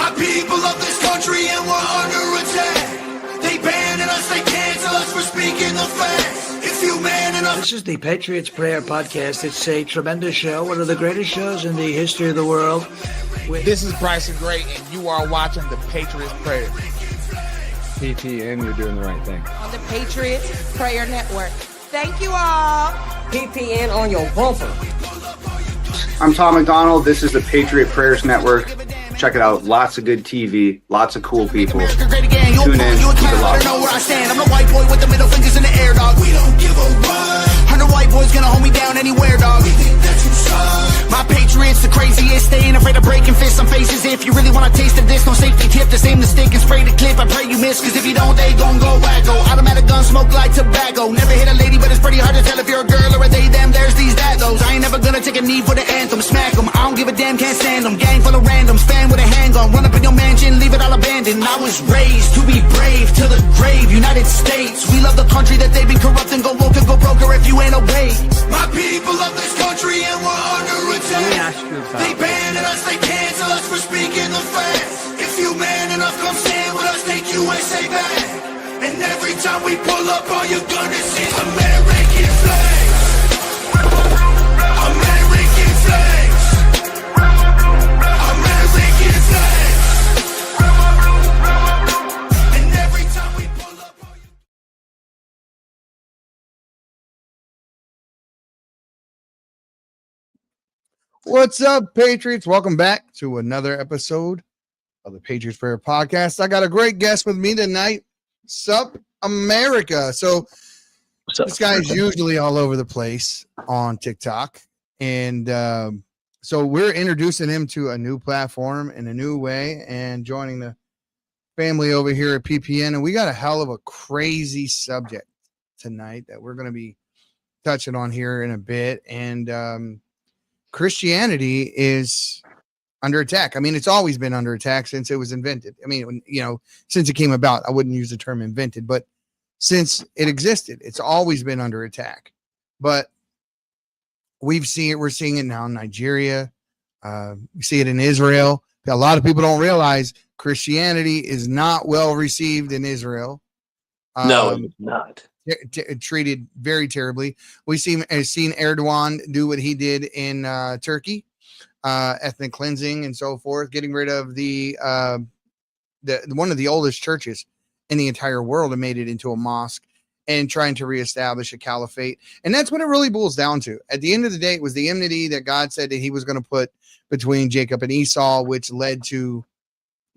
My people of this country and we're under attack. They banning us, they cancel us for speaking the facts. If you man enough. This is the Patriots Prayer Podcast. It's a tremendous show, one of the greatest shows in the history of the world. This is Bryson Gray, and you are watching the Patriots Prayer. PPN, you're doing the right thing. On the Patriots Prayer Network. Thank you all. PPN on your bumper. I'm Tom McDonald. This is the Patriot Prayers Network. Check it out. Lots of good TV. Lots of cool people. Tune in. Keep it locked. I'm the white boy with the middle fingers in the air, dog. We don't give a run. 100 white boys gonna hold me down anywhere, dog. We think that you suck. My Patriots the craziest. They ain't afraid of breaking fists on faces. If you really wanna taste of this, no safety tip. Just aim the stick and spray the clip. I pray you miss, cause if you don't, they gon' go wacko. Automatic gun smoke like tobacco. Never hit a lady, but it's pretty hard to tell if you're a girl or a they, them, there's these, that, those. I ain't never gonna take a knee for the anthem. Smack them. I don't give a damn, can't stand them. Gang full of randoms. Fan with a handgun. Run up in your mansion, leave it all abandoned. I was raised to be brave to the grave. United States, we love the country that they've been corrupting. Go woke and go broker if you ain't obeyed. My people of this country and we're under attack. They banning us, they cancel us for speaking the facts. If you man enough, come stand with us, take USA back. And every time we pull up, all you're gonna see is American flags. American flags. American flags. And every time we pull up, all you... What's up, Patriots? Welcome back to another episode of the Patriots Prayer Podcast. I got a great guest with me tonight. Sup, America. So this guy is usually all over the place on TikTok. And so we're introducing him to a new platform in a new way and joining the family over here at PPN. And we got a hell of a crazy subject tonight that we're going to be touching on here in a bit. And Christianity is under attack. I mean, it's always been under attack since it was invented. I mean, since it came about, I wouldn't use the term invented, but since it existed, it's always been under attack. But we're seeing it now in Nigeria. We see it in Israel. A lot of people don't realize Christianity is not well received in Israel. No, it's not. Treated very terribly. We've seen Erdogan do what he did in Turkey, ethnic cleansing and so forth, getting rid of the one of the oldest churches in the entire world and made it into a mosque and trying to reestablish a caliphate. And that's what it really boils down to. At the end of the day, it was the enmity that God said that he was going to put between Jacob and Esau, which led to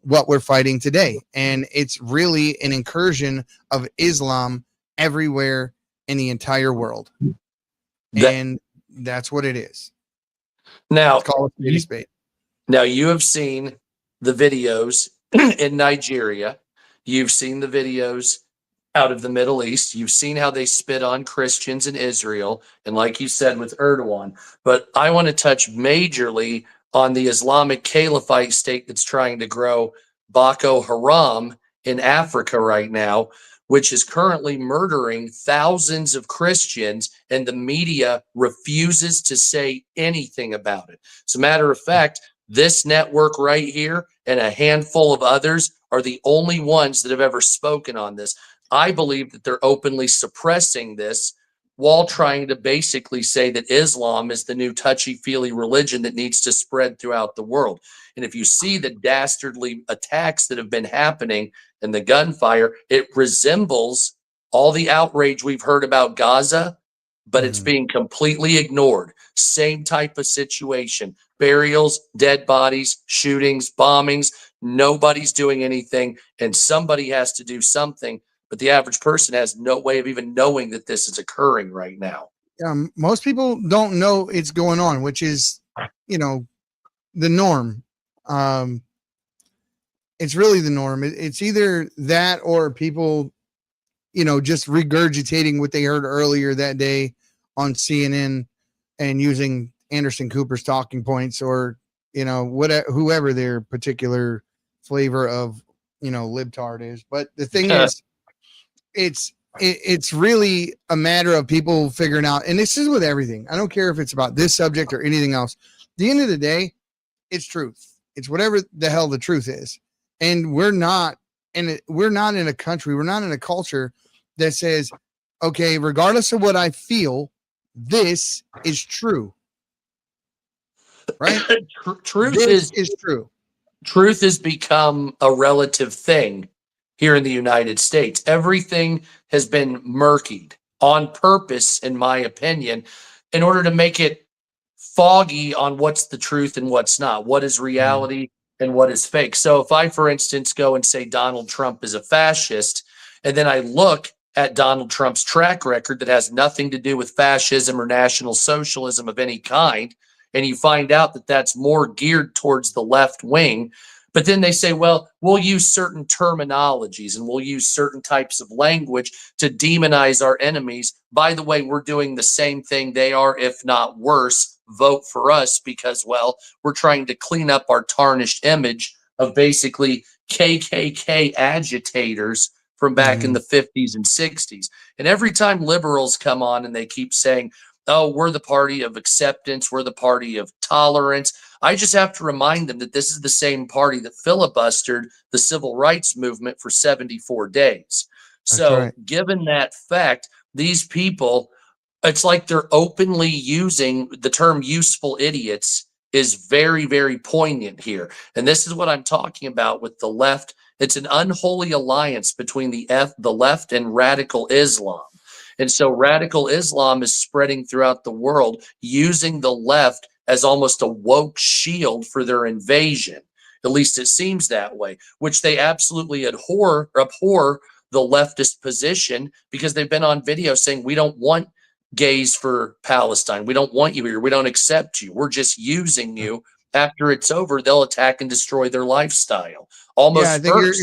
what we're fighting today. And it's really an incursion of Islam everywhere in the entire world. And that's what it is. Now, call it a spade. Now you have seen the videos in Nigeria. You've seen the videos out of the Middle East. You've seen how they spit on Christians in Israel. And like you said with Erdogan, but I want to touch majorly on the Islamic Caliphate state that's trying to grow Boko Haram in Africa right now, which is currently murdering thousands of Christians, and the media refuses to say anything about it. As a matter of fact, this network right here and a handful of others are the only ones that have ever spoken on this. I believe that they're openly suppressing this while trying to basically say that Islam is the new touchy-feely religion that needs to spread throughout the world. And if you see the dastardly attacks that have been happening and the gunfire, it resembles all the outrage we've heard about Gaza, but it's being completely ignored. Same type of situation. Burials, dead bodies, shootings, bombings. Nobody's doing anything, and somebody has to do something. But the average person has no way of even knowing that this is occurring right now. Most people don't know it's going on, which is, the norm. It's really the norm. It's either that or people, just regurgitating what they heard earlier that day on CNN and using Anderson Cooper's talking points or, whoever their particular flavor of, libtard is. But the thing is, it's really a matter of people figuring out, and this is with everything. I don't care if it's about this subject or anything else. At the end of the day, it's truth. It's whatever the hell the truth is. And we're not in a country, we're not in a culture that says, okay, regardless of what I feel, this is true. Right? Truth This is true. truth has become a relative thing here in the United States. Everything has been murkied on purpose, in my opinion, in order to make it foggy on what's the truth and what's not, what is reality and what is fake. So if I, for instance, go and say Donald Trump is a fascist, and then I look at Donald Trump's track record that has nothing to do with fascism or National Socialism of any kind, and you find out that that's more geared towards the left wing, but then they say, well, we'll use certain terminologies and we'll use certain types of language to demonize our enemies. By the way, we're doing the same thing they are, if not worse. Vote for us because, well, we're trying to clean up our tarnished image of basically KKK agitators from back in the 50s and 60s. And every time liberals come on and they keep saying, oh, we're the party of acceptance, we're the party of tolerance, I just have to remind them that this is the same party that filibustered the civil rights movement for 74 days. So given that fact, these people, it's like they're openly using the term useful idiots is very, very poignant here. And this is what I'm talking about with the left. It's an unholy alliance between the left and radical Islam. And so radical Islam is spreading throughout the world using the left as almost a woke shield for their invasion. At least it seems that way, which they absolutely abhor the leftist position because they've been on video saying, we don't want gays for Palestine. We don't want you here. We don't accept you. We're just using you. After it's over, they'll attack and destroy their lifestyle. Almost. Yeah, I think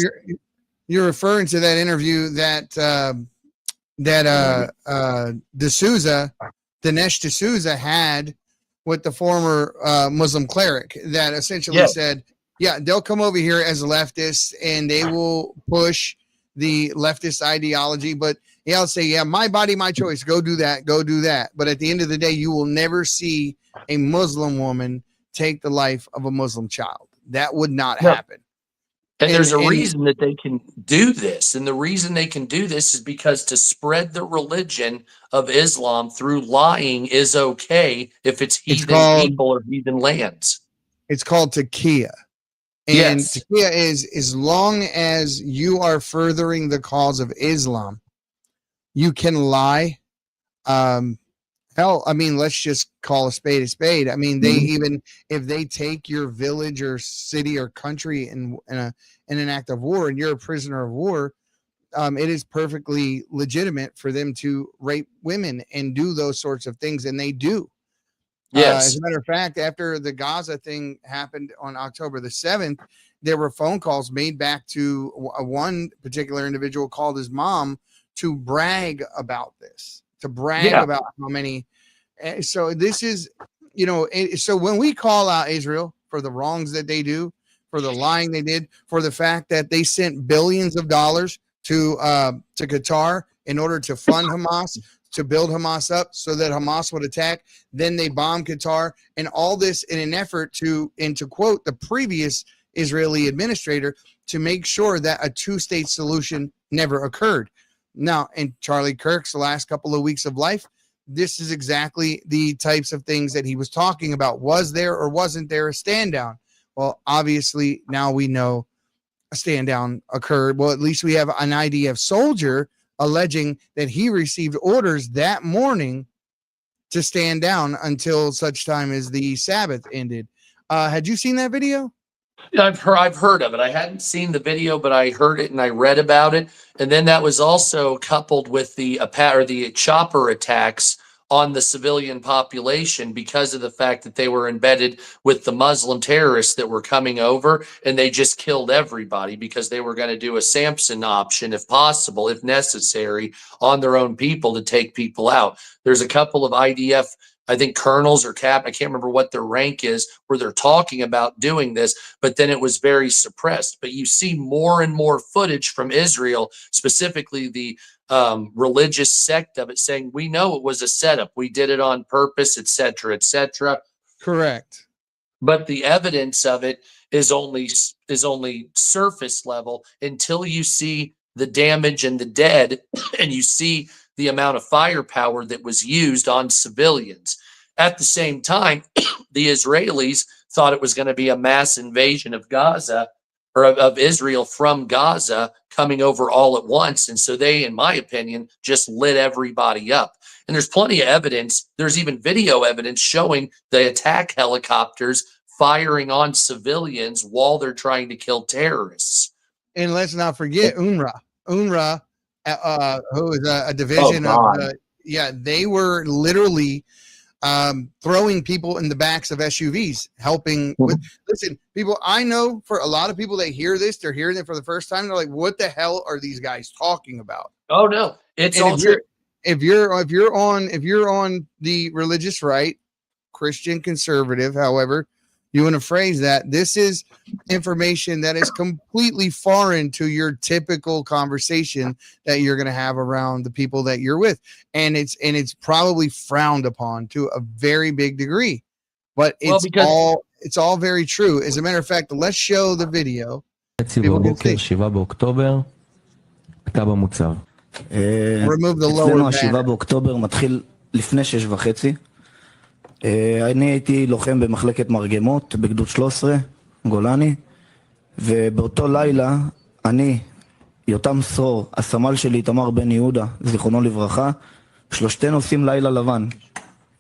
you're referring to that interview that Dinesh D'Souza had with the former Muslim cleric that essentially said, yeah, they'll come over here as leftists and they will push the leftist ideology, but I'll say, yeah, my body, my choice. Go do that. Go do that. But at the end of the day, you will never see a Muslim woman take the life of a Muslim child. That would not happen. And there's a reason that they can do this. And the reason they can do this is because to spread the religion of Islam through lying is okay if it's heathen people or heathen lands. It's called taqiyya. And taqiyya is as long as you are furthering the cause of Islam, you can lie. Hell, I mean, let's just call a spade a spade. I mean, they even if they take your village or city or country in an act of war and you're a prisoner of war, it is perfectly legitimate for them to rape women and do those sorts of things, and they do. Yes. As a matter of fact, after the Gaza thing happened on October the 7th, there were phone calls made back to one particular individual called his mom to brag about this, about how many. So this is, so when we call out Israel for the wrongs that they do, for the lying they did, for the fact that they sent billions of dollars to QUITTR in order to fund Hamas, to build Hamas up so that Hamas would attack. Then they bombed QUITTR, and all this in an effort to quote the previous Israeli administrator, to make sure that a two-state solution never occurred. Now, in Charlie Kirk's last couple of weeks of life, this is exactly the types of things that he was talking about. Was there or wasn't there a stand down? Well, obviously now we know a stand down occurred. Well, at least we have an IDF soldier alleging that he received orders that morning to stand down until such time as the Sabbath ended. Had you seen that video? I've heard of it. I hadn't seen the video, but I heard it and I read about it. And then that was also coupled with the chopper attacks on the civilian population because of the fact that they were embedded with the Muslim terrorists that were coming over, and they just killed everybody because they were going to do a Samson option, if possible, if necessary, on their own people to take people out. There's a couple of IDF, I think colonels or I can't remember what their rank is, where they're talking about doing this, but then it was very suppressed. But you see more and more footage from Israel, specifically the religious sect of it, saying, we know it was a setup. We did it on purpose, etc., etc. Correct. but the evidence of it is only surface level until you see the damage and the dead, and you see the amount of firepower that was used on civilians. At the same time, the Israelis thought it was going to be a mass invasion of Gaza, or of Israel from Gaza, coming over all at once. And so they, in my opinion, just lit everybody up. And there's plenty of evidence. There's even video evidence showing the attack helicopters firing on civilians while they're trying to kill terrorists. And let's not forget UNRWA. UNRWA, who is a division of they were literally throwing people in the backs of SUVs, helping with. Listen, people, I know for a lot of people that hear this, they're hearing it for the first time. They're like, "What the hell are these guys talking about?" Oh no, it's and all true. If you're on the religious right, Christian conservative, however you want to phrase that, this is information that is completely foreign to your typical conversation that you're going to have around the people that you're with, and it's probably frowned upon to a very big degree, but it's all very true. As a matter of fact, let's show the video. Remove the lower banner. 7 באוקטובר מתחיל לפני 6:30. אני הייתי לוחם במחלקת מרגמות בגדוד 13, גולני, ובאותו לילה אני, יותם סרור, הסמל שלי תמר בן יהודה, זיכרונו לברכה, שלושתנו עושים לילה לבן.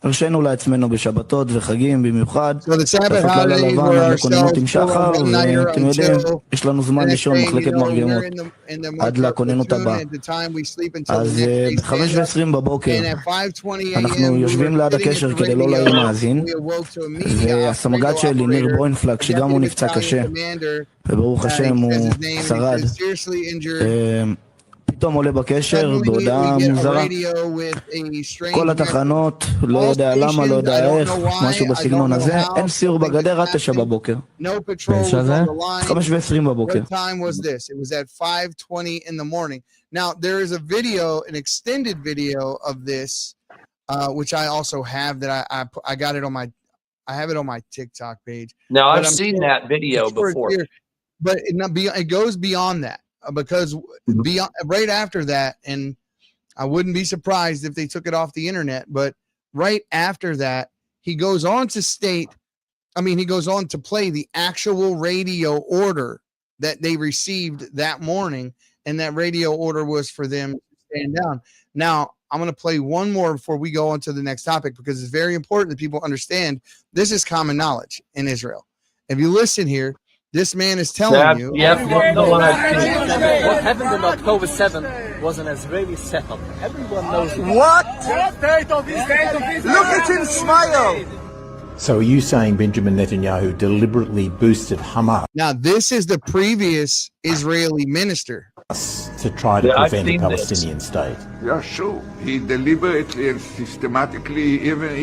הרשינו לעצמנו בשבתות וחגים במיוחד, לעשות לילה לבן, לכוננות עם שחר, ואתם יודעים, יש לנו זמן לישון מחלקת מרגמות, עד לכוננות הבאה. אז ב-5:20 בבוקר, אנחנו יושבים ליד הקשר כדי לא להעיר מאזין, והסמג"ד שלי, ניר ברוינפלג, שגם הוא נפצע קשה, וברוך השם הוא שרד, פתאום עולה בקשר בהודעה מוזרה. כל התחנות, לא יודע למה, לא יודע איך, משהו בסגנון הזה, אין סיור בגדר עד 9 בבוקר. 5:20 בבוקר. It was at 5:20 in the morning. Now, there is a video, an extended video of this, which I also have that I got it on my, I have it on my TikTok page. Now, I've seen that video before. But it goes beyond that. Because right after that, and I wouldn't be surprised if they took it off the internet, but right after that, he goes on to play the actual radio order that they received that morning, and that radio order was for them to stand down. Now, I'm going to play one more before we go on to the next topic, because it's very important that people understand this is common knowledge in Israel. If you listen here, this man is telling you. What happened on October 7th was an Israeli setup. Everyone knows what? Look at him smile. So are you saying Benjamin Netanyahu deliberately boosted Hamas? Now, this is the previous Israeli minister. To try to prevent a Palestinian state. Yeah, sure. He deliberately and systematically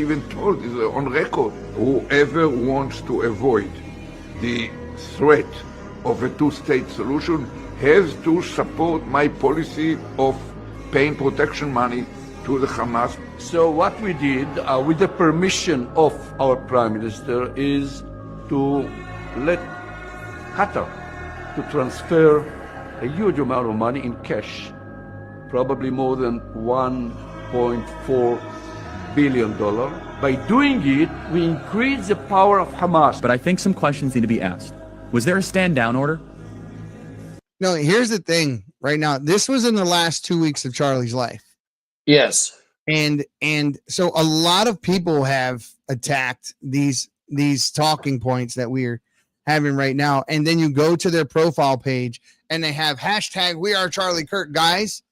even told on record, whoever wants to avoid the threat of a two-state solution has to support my policy of paying protection money to the Hamas. So what we did, with the permission of our Prime Minister, is to let Qatar to transfer a huge amount of money in cash, probably more than $1.4 billion. By doing it, we increase the power of Hamas. But I think some questions need to be asked. Was there a stand down order? No, here's the thing right now. This was in the last 2 weeks of Charlie's life. Yes. And so a lot of people have attacked these talking points that we're having right now. And then you go to their profile page and they have hashtag we are Charlie Kirk. Guys,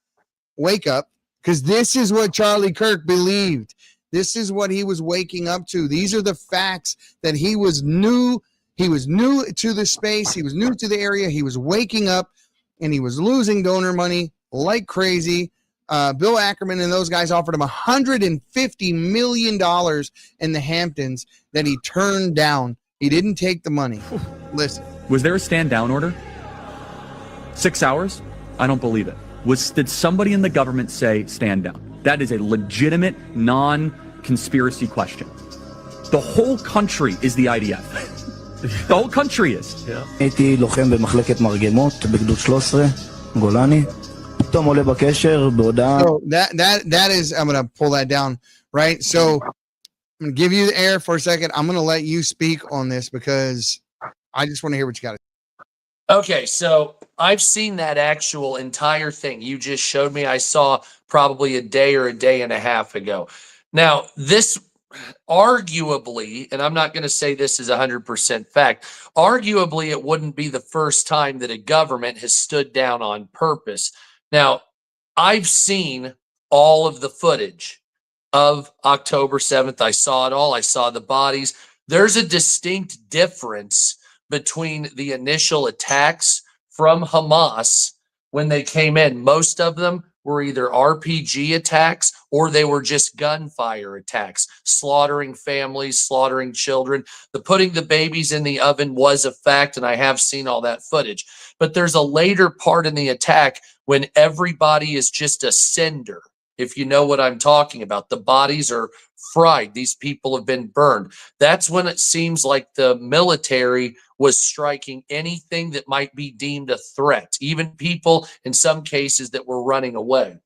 wake up, because this is what Charlie Kirk believed. This is what he was waking up to. These are the facts that he was new. He was new to the space. He was new to the area. He was waking up and he was losing donor money like crazy. Bill Ackerman and those guys offered him $150 million in the Hamptons that he turned down. He didn't take the money. Listen. Was there a stand down order? 6 hours? I don't believe it. Did somebody in the government say stand down? That is a legitimate non-conspiracy question. The whole country is the IDF. The whole country is. הייתי לוחם במחלקת מרגמות בגדוד 13, גולני. פתאום עולה בקשר בהודעה. So that is, I'm going to pull that down, right? So I'm going to give you the air for a second. I'm going to let you speak on this because I just want to hear what you got to say. Okay, so I've seen that actual entire thing you just showed me. I saw probably a day or a day and a half ago. Now, this arguably, and I'm not going to say this is 100% fact, arguably it wouldn't be the first time that a government has stood down on purpose. Now, I've seen all of the footage of October 7th. I saw it all. I saw the bodies. There's a distinct difference between the initial attacks from Hamas when they came in. Most of them were either RPG attacks or they were just gunfire attacks, slaughtering families, slaughtering children. The putting the babies in the oven was a fact, and I have seen all that footage. But there's a later part in the attack when everybody is just a cinder. If you know what I'm talking about, the bodies are fried. These people have been burned. That's when it seems like the military was striking anything that might be deemed a threat, even people in some cases that were running away.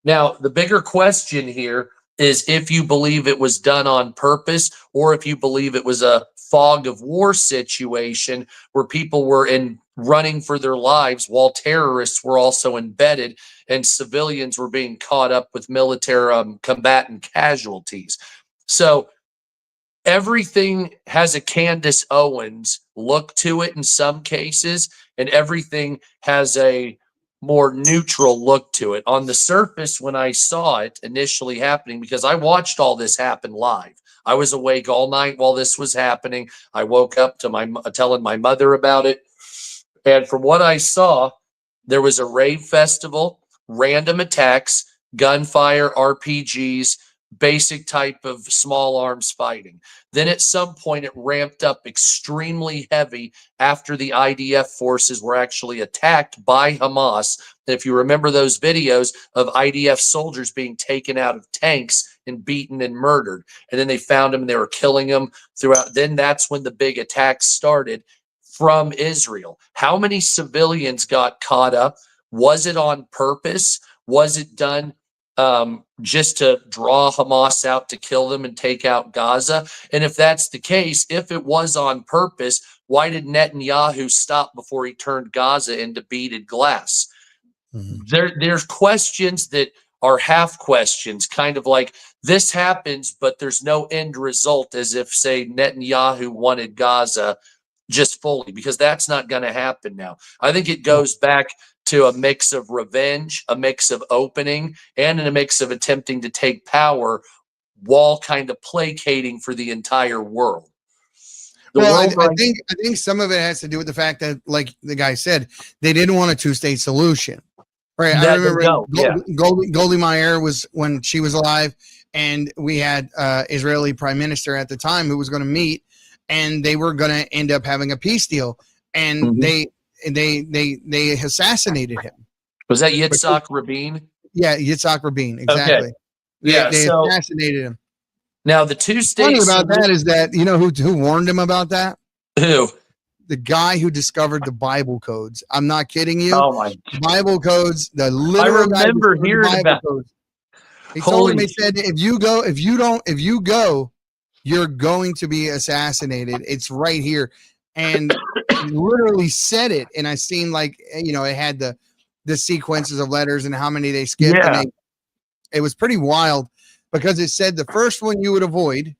Now, the bigger question here is if you believe it was done on purpose or if you believe it was a fog of war situation where people were running for their lives while terrorists were also embedded and civilians were being caught up with military combatant casualties. So everything has a Candace Owens look to it in some cases, and everything has a more neutral look to it. On the surface, when I saw it initially happening, because I watched all this happen live, I was awake all night while this was happening. I woke up to telling my mother about it. And from what I saw, there was a rave festival, random attacks, gunfire, RPGs, basic type of small arms fighting. Then at some point it ramped up extremely heavy after the IDF forces were actually attacked by Hamas. And if you remember those videos of IDF soldiers being taken out of tanks and beaten and murdered, and then they found them and they were killing them throughout. Then that's when the big attacks started from Israel. How many civilians got caught up? Was it on purpose? Was it done just to draw Hamas out to kill them and take out Gaza? And if that's the case, if it was on purpose, why did Netanyahu stop before he turned Gaza into beaded glass? There's questions that are half questions, kind of like this happens, but there's no end result, as if, say, Netanyahu wanted Gaza just fully, because that's not going to happen now. I think it goes back to a mix of revenge, a mix of opening, and a mix of attempting to take power while kind of placating for the entire world. I think some of it has to do with the fact that, like the guy said, they didn't want a two-state solution. Right. I remember Goldie Meir was when she was alive, and we had Israeli prime minister at the time who was going to meet, and they were going to end up having a peace deal, and they assassinated him. Was that Yitzhak Rabin? Yeah, Yitzhak Rabin, exactly. Okay. Yeah, they assassinated him. Now the two states. Funny about that is that you know who warned him about that? Who? The guy who discovered the Bible codes. I'm not kidding you. Oh my Bible codes. The literal. I remember hearing about. Codes. He told him. He said, "If you go, you're going to be assassinated. It's right here." And he literally said it. And I seen it had the sequences of letters and how many they skipped. Yeah. And it was pretty wild because it said the first one you would avoid,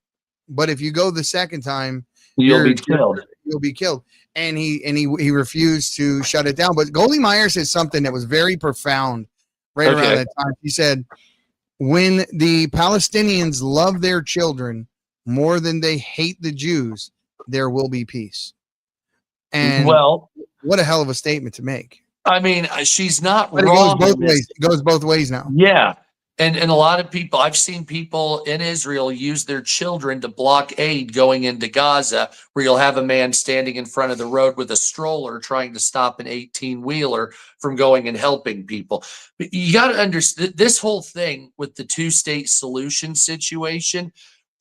but if you go the second time, you'll be killed. You'll be killed. And he refused to shut it down. But Goldie Meir said something that was very profound around that time. He said, when the Palestinians love their children more than they hate the Jews, there will be peace. And what a hell of a statement to make. I mean, she's not but wrong. It goes both ways now. Yeah. And a lot of people, I've seen people in Israel use their children to block aid going into Gaza, where you'll have a man standing in front of the road with a stroller trying to stop an 18-wheeler from going and helping people. But you got to understand this whole thing with the two-state solution situation.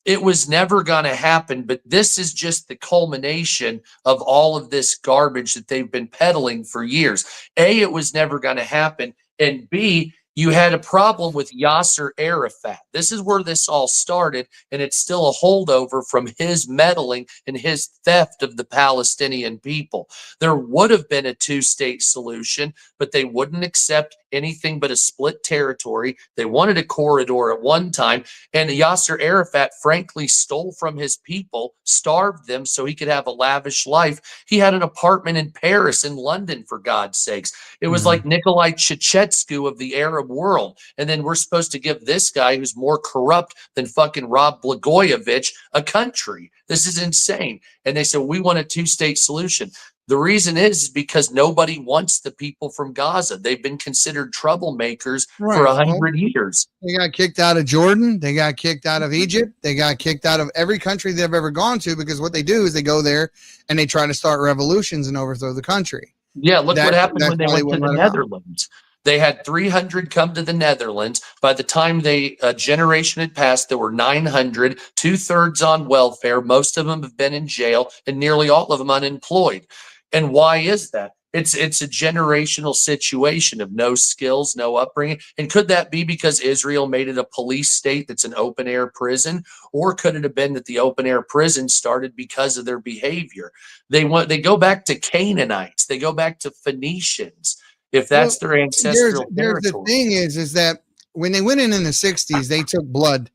It was never going to happen, but this is just the culmination of all of this garbage that they've been peddling for years. A, it was never going to happen, and B, you had a problem with Yasser Arafat. This is where this all started, and it's still a holdover from his meddling and his theft of the Palestinian people. There would have been a two-state solution, but they wouldn't accept anything but a split territory. They wanted a corridor at one time, and Yasser Arafat frankly stole from his people, starved them so he could have a lavish life. He had an apartment in Paris and London, for God's sakes. It was like Nikolai Ceausescu of the Arab world. And then we're supposed to give this guy who's more corrupt than fucking Rob Blagojevich a country. This is insane. And they said, we want a two-state solution. The reason is because nobody wants the people from Gaza. They've been considered troublemakers for 100 years. They got kicked out of Jordan. They got kicked out of Egypt. They got kicked out of every country they've ever gone to, because what they do is they go there and they try to start revolutions and overthrow the country. Yeah, look what happened when they went to the Netherlands. They had 300 come to the Netherlands. By the time a generation had passed, there were 900, 2/3 on welfare. Most of them have been in jail, and nearly all of them unemployed. And why is that? It's a generational situation of no skills, no upbringing. And could that be because Israel made it a police state that's an open air prison? Or could it have been that the open air prison started because of their behavior? They go back to Canaanites. They go back to Phoenicians. If that's their ancestral territory. The thing is that when they went in the 60s, they took blood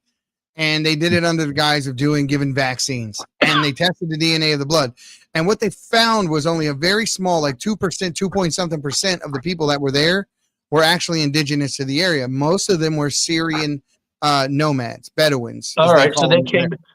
and they did it under the guise of giving vaccines, and they tested the DNA of the blood. And what they found was only a very small, like 2%, 2 point something percent of the people that were there were actually indigenous to the area. Most of them were Syrian nomads, Bedouins. All right.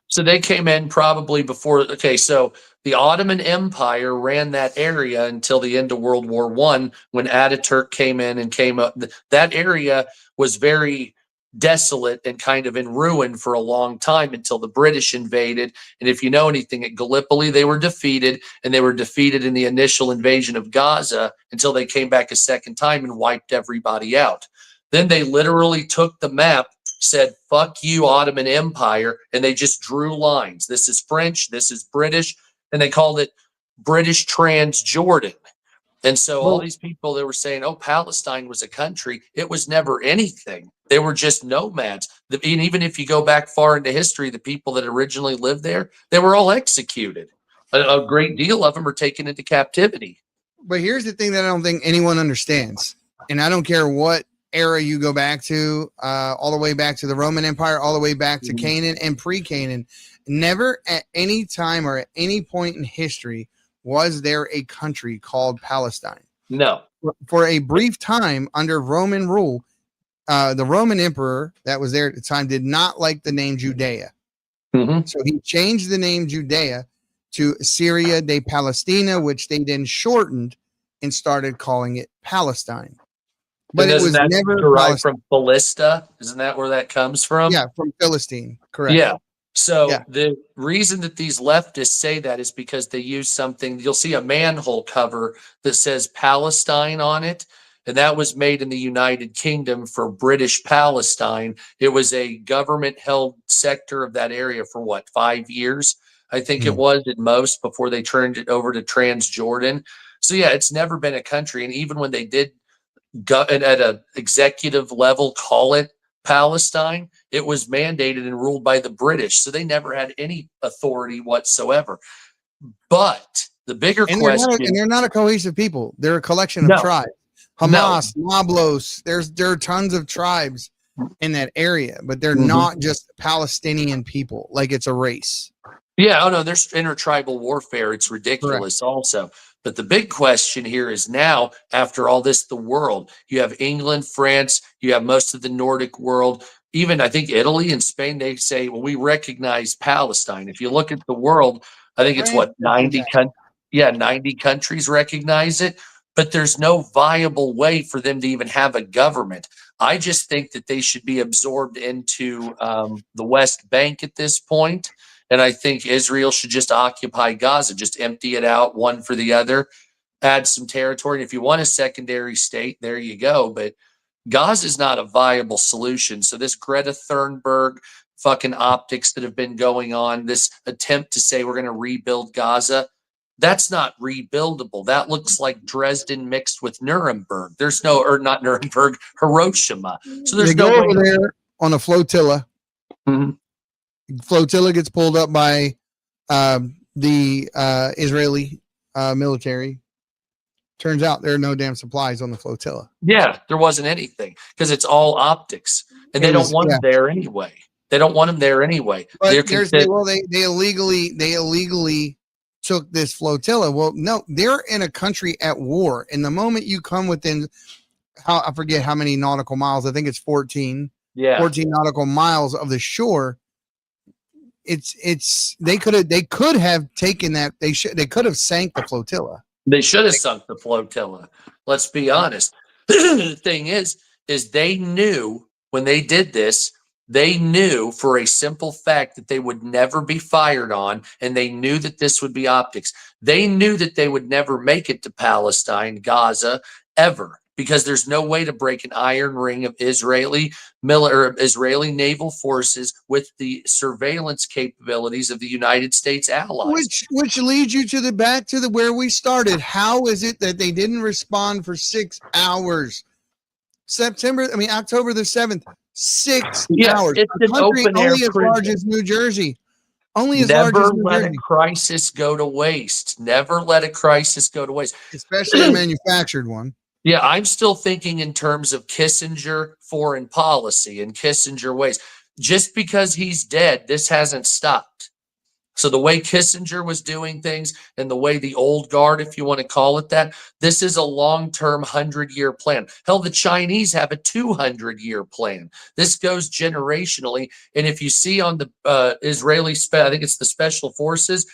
So they came in probably before. Okay. So the Ottoman Empire ran that area until the end of World War I, when Ataturk came in and came up. That area was very desolate and kind of in ruin for a long time until the British invaded. And if you know anything, at Gallipoli, they were defeated, and they were defeated in the initial invasion of Gaza until they came back a second time and wiped everybody out. Then they literally took the map, said, fuck you, Ottoman Empire, and they just drew lines. This is French, this is British, and they called it British Transjordan. And so all these people, they were saying, oh, Palestine was a country. It was never anything. They were just nomads. And even if you go back far into history, the people that originally lived there, they were all executed. A great deal of them were taken into captivity. But here's the thing that I don't think anyone understands. And I don't care what era you go back to, all the way back to the Roman Empire, all the way back to Canaan and pre-Canaan. Never at any time or at any point in history was there a country called Palestine. No. For a brief time under Roman rule, the Roman emperor that was there at the time did not like the name Judea. So he changed the name Judea to Syria de Palestina, which they then shortened and started calling it Palestine. But it was never derived from Philista. Isn't that where that comes from? Yeah, from Philistine. Correct. Yeah. So the reason that these leftists say that is because they use something. You'll see a manhole cover that says Palestine on it. And that was made in the United Kingdom for British Palestine. It was a government-held sector of that area for 5 years? I think it was at most, before they turned it over to Transjordan. So yeah, it's never been a country. And even when they did at an executive level call it Palestine, it was mandated and ruled by the British. So they never had any authority whatsoever. But the bigger question... They're not a cohesive people. They're a collection of tribes. Hamas, Nablos, there are tons of tribes in that area, but they're not just Palestinian people, like it's a race. Yeah, oh no, there's intertribal warfare. It's ridiculous also. But the big question here is now, after all this, the world. You have England, France, you have most of the Nordic world, even I think Italy and Spain, they say, well, we recognize Palestine. If you look at the world, I think it's 90 countries recognize it. But there's no viable way for them to even have a government. I just think that they should be absorbed into the West Bank at this point. And I think Israel should just occupy Gaza, just empty it out, one for the other, add some territory. And if you want a secondary state, there you go. But Gaza is not a viable solution. So this Greta Thunberg, fucking optics that have been going on, this attempt to say we're going to rebuild Gaza. That's not rebuildable. That looks like Dresden mixed with Nuremberg. There's no, or not Nuremberg, Hiroshima. So there's they go no over way. there on a flotilla. Flotilla gets pulled up by the Israeli military. Turns out there are no damn supplies on the flotilla. Yeah, there wasn't anything because it's all optics, and they don't want them there anyway. They don't want them there anyway. But they illegally took this flotilla. Well, no, they're in a country at war, and the moment you come within, I forget how many nautical miles. I think it's 14. Yeah, 14 nautical miles of the shore. They could have taken that. They could have sank the flotilla. They should have sunk the flotilla. Let's be honest. The thing is they knew when they did this, they knew for a simple fact that they would never be fired on, and they knew that this would be optics. They knew that they would never make it to Palestine, Gaza, ever, because there's no way to break an iron ring of Israeli naval forces with the surveillance capabilities of the United States allies. Which leads you to back to where we started. How is it that they didn't respond for 6 hours? October the 7th, 6 hours. It's a country only as large as New Jersey. Only as large as New Jersey. Never let a crisis go to waste. Never let a crisis go to waste. Especially a manufactured one. Yeah, I'm still thinking in terms of Kissinger foreign policy and Kissinger ways. Just because he's dead, this hasn't stopped. So the way Kissinger was doing things and the way the old guard, if you want to call it that, this is a long-term 100-year plan. Hell, the Chinese have a 200-year plan. This goes generationally. And if you see on the Israeli, I think it's the special forces,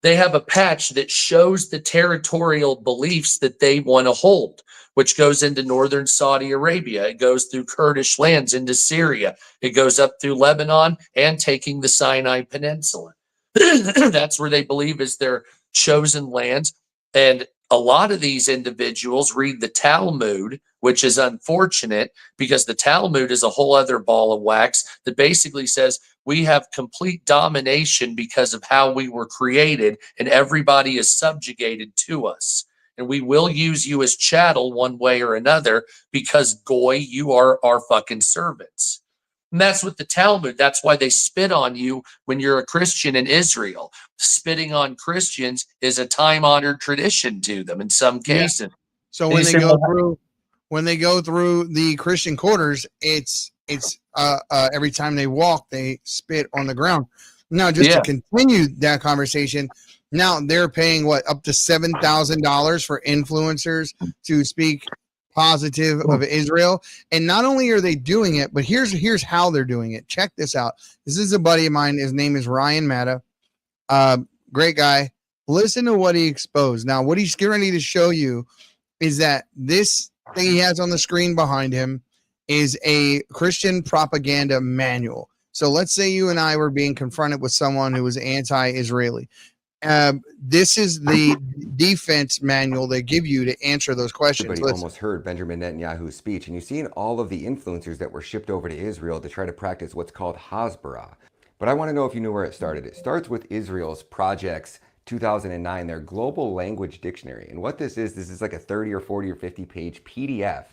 they have a patch that shows the territorial beliefs that they want to hold, which goes into northern Saudi Arabia. It goes through Kurdish lands into Syria. It goes up through Lebanon and taking the Sinai Peninsula. That's where they believe is their chosen lands. And a lot of these individuals read the Talmud, which is unfortunate because the Talmud is a whole other ball of wax that basically says we have complete domination because of how we were created, and everybody is subjugated to us. And we will use you as chattel one way or another because, goy, you are our fucking servants. And that's what the Talmud, that's why they spit on you when you're a Christian in Israel. Spitting on Christians is a time-honored tradition to them in some cases. Yeah. So when they go through the Christian quarters, it's every time they walk, they spit on the ground. Now, just to continue that conversation, now they're paying up to $7,000 for influencers to speak positive of Israel. And not only are they doing it, but here's how they're doing it. Check this out. This is a buddy of mine. His name is Ryan Matta. Great guy. Listen to what he exposed. Now, what he's getting ready to show you is that this thing he has on the screen behind him is a Christian propaganda manual. So let's say you and I were being confronted with someone who was anti-Israeli. This is the defense manual they give you to answer those questions. Everybody almost heard Benjamin Netanyahu's speech, and you've seen all of the influencers that were shipped over to Israel to try to practice what's called Hasbara. But I want to know if you knew where it started. It starts with Israel's Projects 2009, their global language dictionary. And what this is like a 30 or 40 or 50 page PDF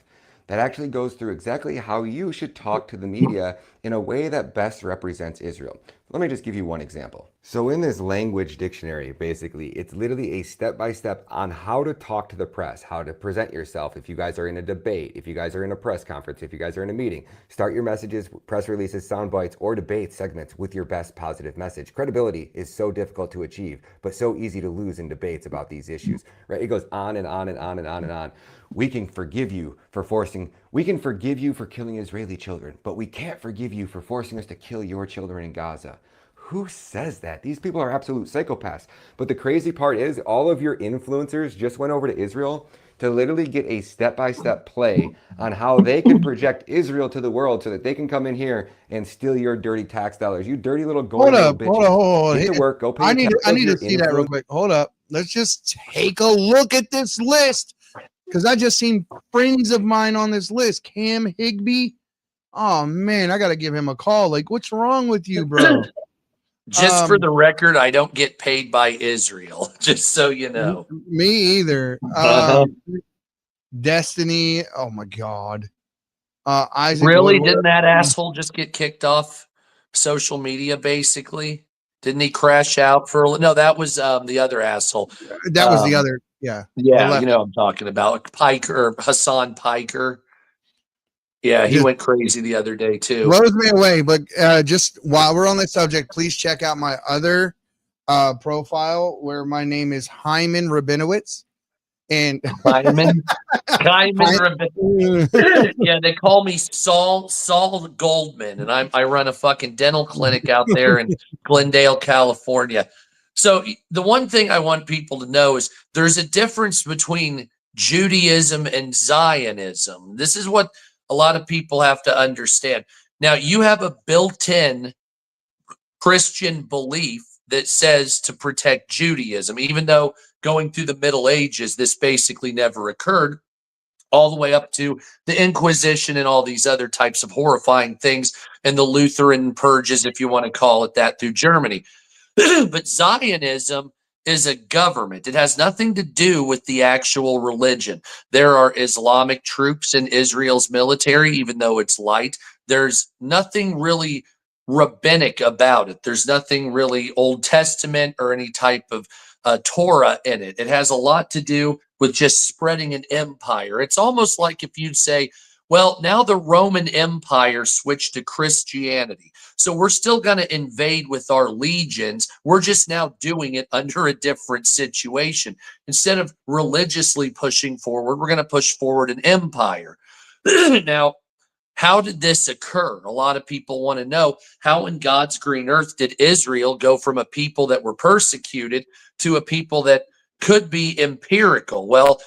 that actually goes through exactly how you should talk to the media in a way that best represents Israel. Let me just give you one example. So in this language dictionary, basically, it's literally a step-by-step on how to talk to the press, how to present yourself if you guys are in a debate, if you guys are in a press conference, if you guys are in a meeting. Start your messages, press releases, sound bites, or debate segments with your best positive message. Credibility is so difficult to achieve, but so easy to lose in debates about these issues, right? It goes on and on and on and on and on. We can forgive you for killing Israeli children, but we can't forgive you for forcing us to kill your children in Gaza. Who says that? These people are absolute psychopaths. But the crazy part is all of your influencers just went over to Israel to literally get a step-by-step play on how they can project Israel to the world so that they can come in here and steal your dirty tax dollars. You dirty little gold bitches. Hold on. Get to work. Go pay. I need to see that real quick. Hold up. Let's just take a look at this list because I just seen friends of mine on this list. Cam Higbee, Oh man, I gotta give him a call. Like, what's wrong with you, bro? Just for the record, I don't get paid by Israel, just so you know. Me either. Destiny. Oh my God. Isaac. Really? Woodward. Didn't that asshole just get kicked off social media, basically? Didn't he crash out for no, that was the other asshole. That was the other, yeah. Yeah, you know what I'm talking about. Piker, Hassan Piker. Yeah, he went crazy the other day too. Blows me away. But just while we're on this subject, please check out my other profile where my name is Hyman Rabinowitz. And Hyman Rabinowitz. Yeah, they call me Saul Goldman, and I run a fucking dental clinic out there in Glendale, California. So the one thing I want people to know is there's a difference between Judaism and Zionism. This is what a lot of people have to understand. Now, you have a built-in Christian belief that says to protect Judaism, even though going through the Middle Ages, this basically never occurred, all the way up to the Inquisition and all these other types of horrifying things, and the Lutheran purges, if you want to call it that, through Germany. But Zionism is a government. It has nothing to do with the actual religion. There are Islamic troops in Israel's military, even though it's light. There's nothing really rabbinic about it. There's nothing really Old Testament or any type of Torah in it. It has a lot to do with just spreading an empire. It's almost like if you'd say, well, now the Roman Empire switched to Christianity, so we're still going to invade with our legions. We're just now doing it under a different situation. Instead of religiously pushing forward, we're going to push forward an empire. Now, how did this occur? A lot of people want to know, how in God's green earth did Israel go from a people that were persecuted to a people that could be empirical? Well,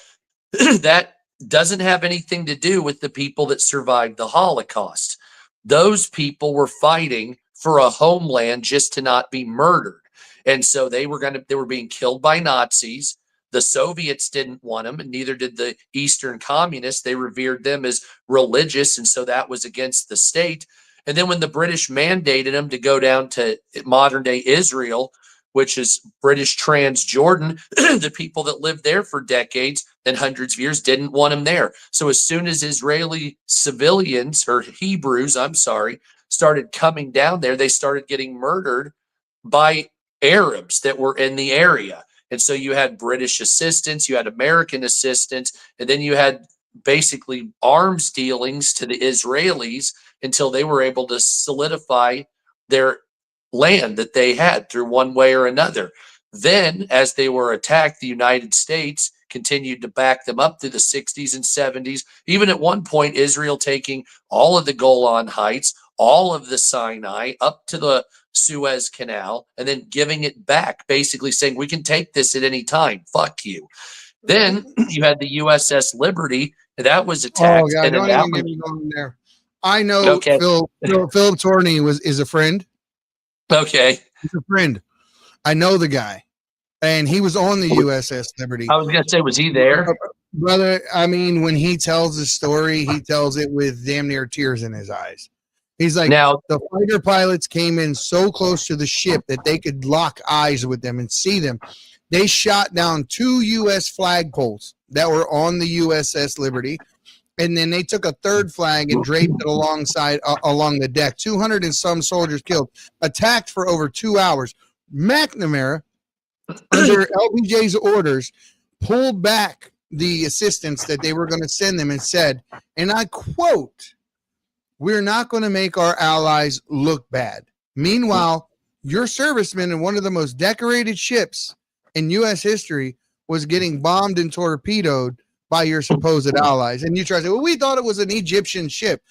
that doesn't have anything to do with the people that survived the Holocaust. Those people were fighting for a homeland just to not be murdered. And so they were being killed by Nazis. The Soviets didn't want them, and neither did the Eastern communists. They revered them as religious, and so that was against the state. And then when the British mandated them to go down to modern-day Israel, which is British Transjordan, the people that lived there for decades and hundreds of years didn't want them there. So as soon as Israeli civilians, or Hebrews, started coming down there, they started getting murdered by Arabs that were in the area. And so you had British assistance, you had American assistance, and then you had basically arms dealings to the Israelis until they were able to solidify their land that they had through one way or another. Then, as they were attacked, the United States continued to back them up through the 60s and 70s. Even at one point, Israel taking all of the Golan Heights, all of the Sinai, up to the Suez Canal, and then giving it back, basically saying, we can take this at any time. Fuck you. Then you had the USS Liberty, and that was attacked. Oh, yeah, and don't then even get me going there. I know Philip Torney is a friend. Okay. He's a friend. I know the guy. And he was on the USS Liberty. I was going to say, was he there? Brother, I mean, when he tells the story, he tells it with damn near tears in his eyes. He's like, now, the fighter pilots came in so close to the ship that they could lock eyes with them and see them. They shot down 2 U.S. flagpoles that were on the USS Liberty. And then they took a third flag and draped it along the deck. 200 and some soldiers killed. Attacked for over 2 hours. McNamara, under LBJ's orders, pulled back the assistance that they were going to send them and said, and I quote, "We're not going to make our allies look bad." Meanwhile, your servicemen in one of the most decorated ships in U.S. history was getting bombed and torpedoed by your supposed allies. And you try to say, well, we thought it was an Egyptian ship.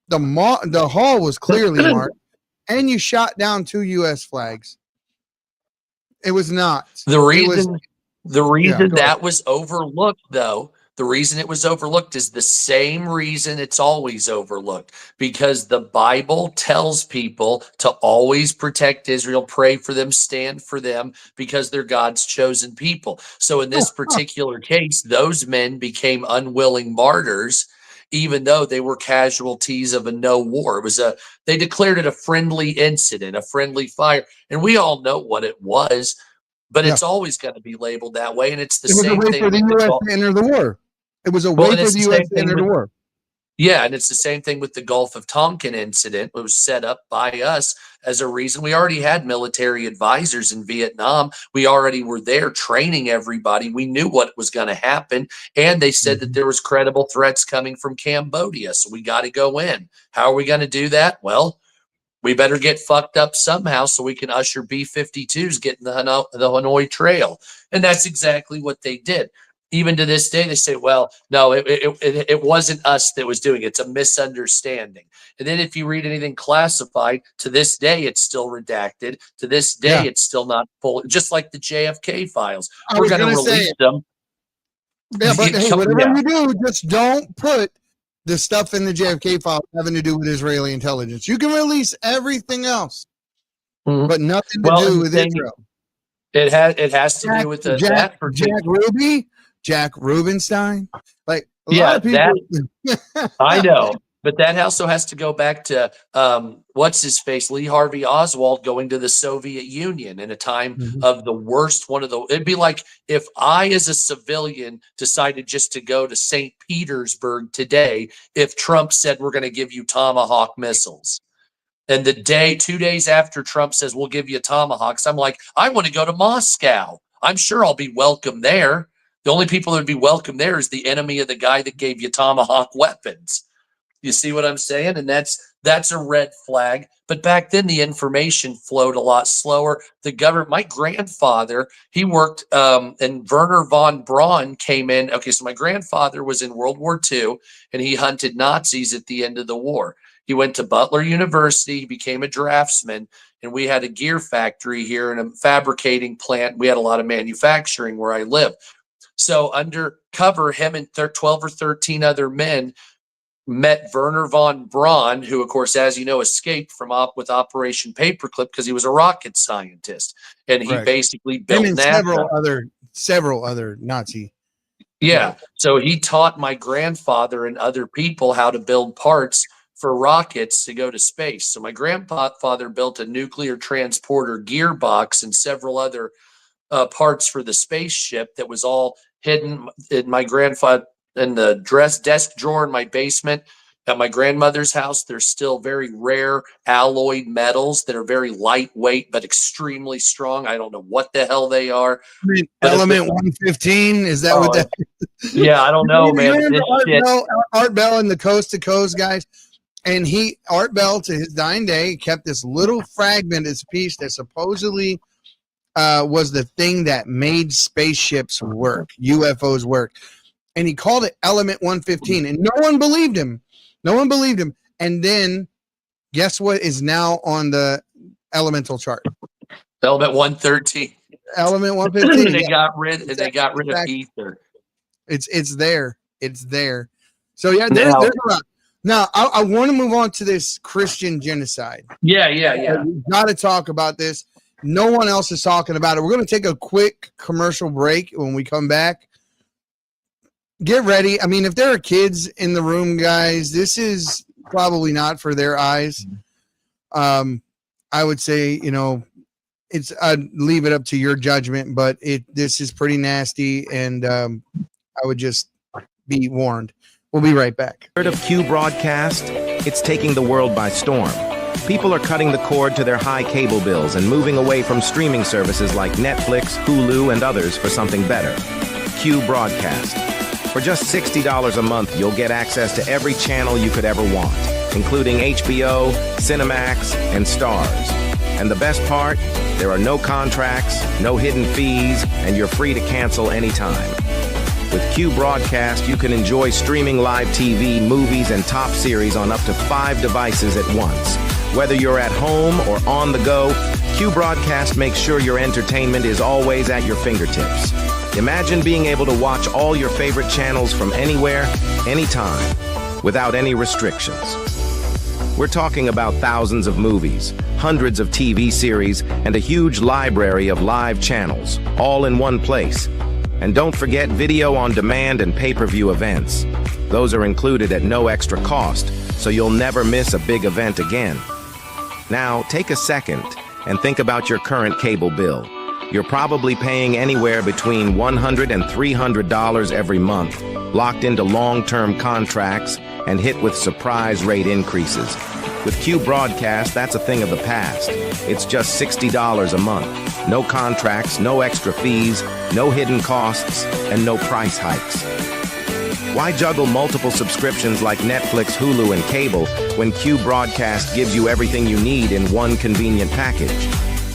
The hull was clearly marked, and you shot down 2 U.S. flags. It was not. The reason that was overlooked, though, the reason it was overlooked is the same reason it's always overlooked, because the Bible tells people to always protect Israel, pray for them, stand for them, because they're God's chosen people. So in this particular case, those men became unwilling martyrs, even though they were casualties of a no war. It was they declared it a friendly incident, a friendly fire. And we all know what it was, but it's always going to be labeled that way. And it's the same thing. It was a way for the U.S. to enter the war. It was a way for the U.S. to enter the war. Yeah, and it's the same thing with the Gulf of Tonkin incident. It was set up by us as a reason. We already had military advisors in Vietnam. We already were there training everybody. We knew what was going to happen. And they said that there was credible threats coming from Cambodia. So we got to go in. How are we going to do that? Well, we better get fucked up somehow so we can usher B-52s getting the Hanoi Trail. And that's exactly what they did. Even to this day, they say, well, no, it wasn't us that was doing it. It's a misunderstanding. And then if you read anything classified, to this day, it's still redacted. To this day, it's still not full, just like the JFK files. We're going to release them. Yeah, but hey, whatever you do, just don't put the stuff in the JFK file having to do with Israeli intelligence. You can release everything else, but nothing to do with Israel. It has to do with the Jack Ruby. Jack Rubenstein, like a lot of people. I know, but that also has to go back to what's his face, Lee Harvey Oswald, going to the Soviet Union in a time of the worst. It'd be like if I, as a civilian, decided just to go to St. Petersburg today. If Trump said we're going to give you Tomahawk missiles, and 2 days after Trump says we'll give you Tomahawks, I'm like, I want to go to Moscow. I'm sure I'll be welcome there. The only people that would be welcome there is the enemy of the guy that gave you Tomahawk weapons. You see what I'm saying? And that's a red flag. But back then, the information flowed a lot slower. The government, my grandfather, he worked, and Werner von Braun came in. Okay, so my grandfather was in World War II, and he hunted Nazis at the end of the war. He went to Butler University. He became a draftsman. And we had a gear factory here and a fabricating plant. We had a lot of manufacturing where I live. So undercover, him and 12 or 13 other men met Werner von Braun, who, of course, as you know, escaped with Operation Paperclip because he was a rocket scientist, and he basically built several other Nazi. Yeah, so he taught my grandfather and other people how to build parts for rockets to go to space. So my grandfather built a nuclear transporter gearbox and several other parts for the spaceship that was all hidden in my grandfather in the desk drawer in my basement. At my grandmother's house, there's still very rare alloyed metals that are very lightweight but extremely strong. I don't know what the hell they are. Element 115, is that what that is? Yeah, I don't know, man. Art Bell and the Coast to Coast guys, and Art Bell, to his dying day, kept this little fragment, this piece that supposedly was the thing that made spaceships work, UFOs work. And he called it Element 115, and no one believed him. And then guess what is now on the elemental chart? Element 113. Element 115. They got rid of ether. It's there. So yeah, there's a lot. Now I want to move on to this Christian genocide. Yeah. We've got to talk about this. No one else is talking about it. We're going to take a quick commercial break. When we come back, get ready. I mean, if there are kids in the room, guys, this is probably not for their eyes. I would say, I'd leave it up to your judgment, but this is pretty nasty, and I would just be warned. We'll be right back. Heard of Q Broadcast? It's taking the world by storm. People are cutting the cord to their high cable bills and moving away from streaming services like Netflix, Hulu, and others for something better. Q Broadcast. For just $60 a month, you'll get access to every channel you could ever want, including HBO, Cinemax, and Starz. And the best part? There are no contracts, no hidden fees, and you're free to cancel anytime. With Q Broadcast, you can enjoy streaming live TV, movies, and top series on up to 5 devices at once. Whether you're at home or on the go, Q Broadcast makes sure your entertainment is always at your fingertips. Imagine being able to watch all your favorite channels from anywhere, anytime, without any restrictions. We're talking about thousands of movies, hundreds of TV series, and a huge library of live channels, all in one place. And don't forget video on demand and pay-per-view events. Those are included at no extra cost, so you'll never miss a big event again. Now, take a second and think about your current cable bill. You're probably paying anywhere between $100 and $300 every month, locked into long-term contracts and hit with surprise rate increases. With Q Broadcast, that's a thing of the past. It's just $60 a month. No contracts, no extra fees, no hidden costs, and no price hikes. Why juggle multiple subscriptions like Netflix, Hulu, and cable when Q Broadcast gives you everything you need in one convenient package?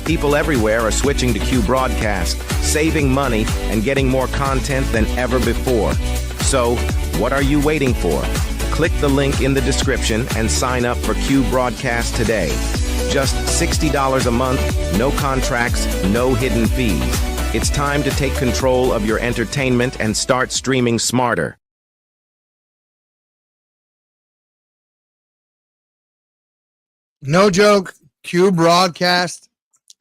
People everywhere are switching to Q Broadcast, saving money and getting more content than ever before. So, what are you waiting for? Click the link in the description and sign up for Q Broadcast today. Just $60 a month, no contracts, no hidden fees. It's time to take control of your entertainment and start streaming smarter. No joke. Q Broadcast.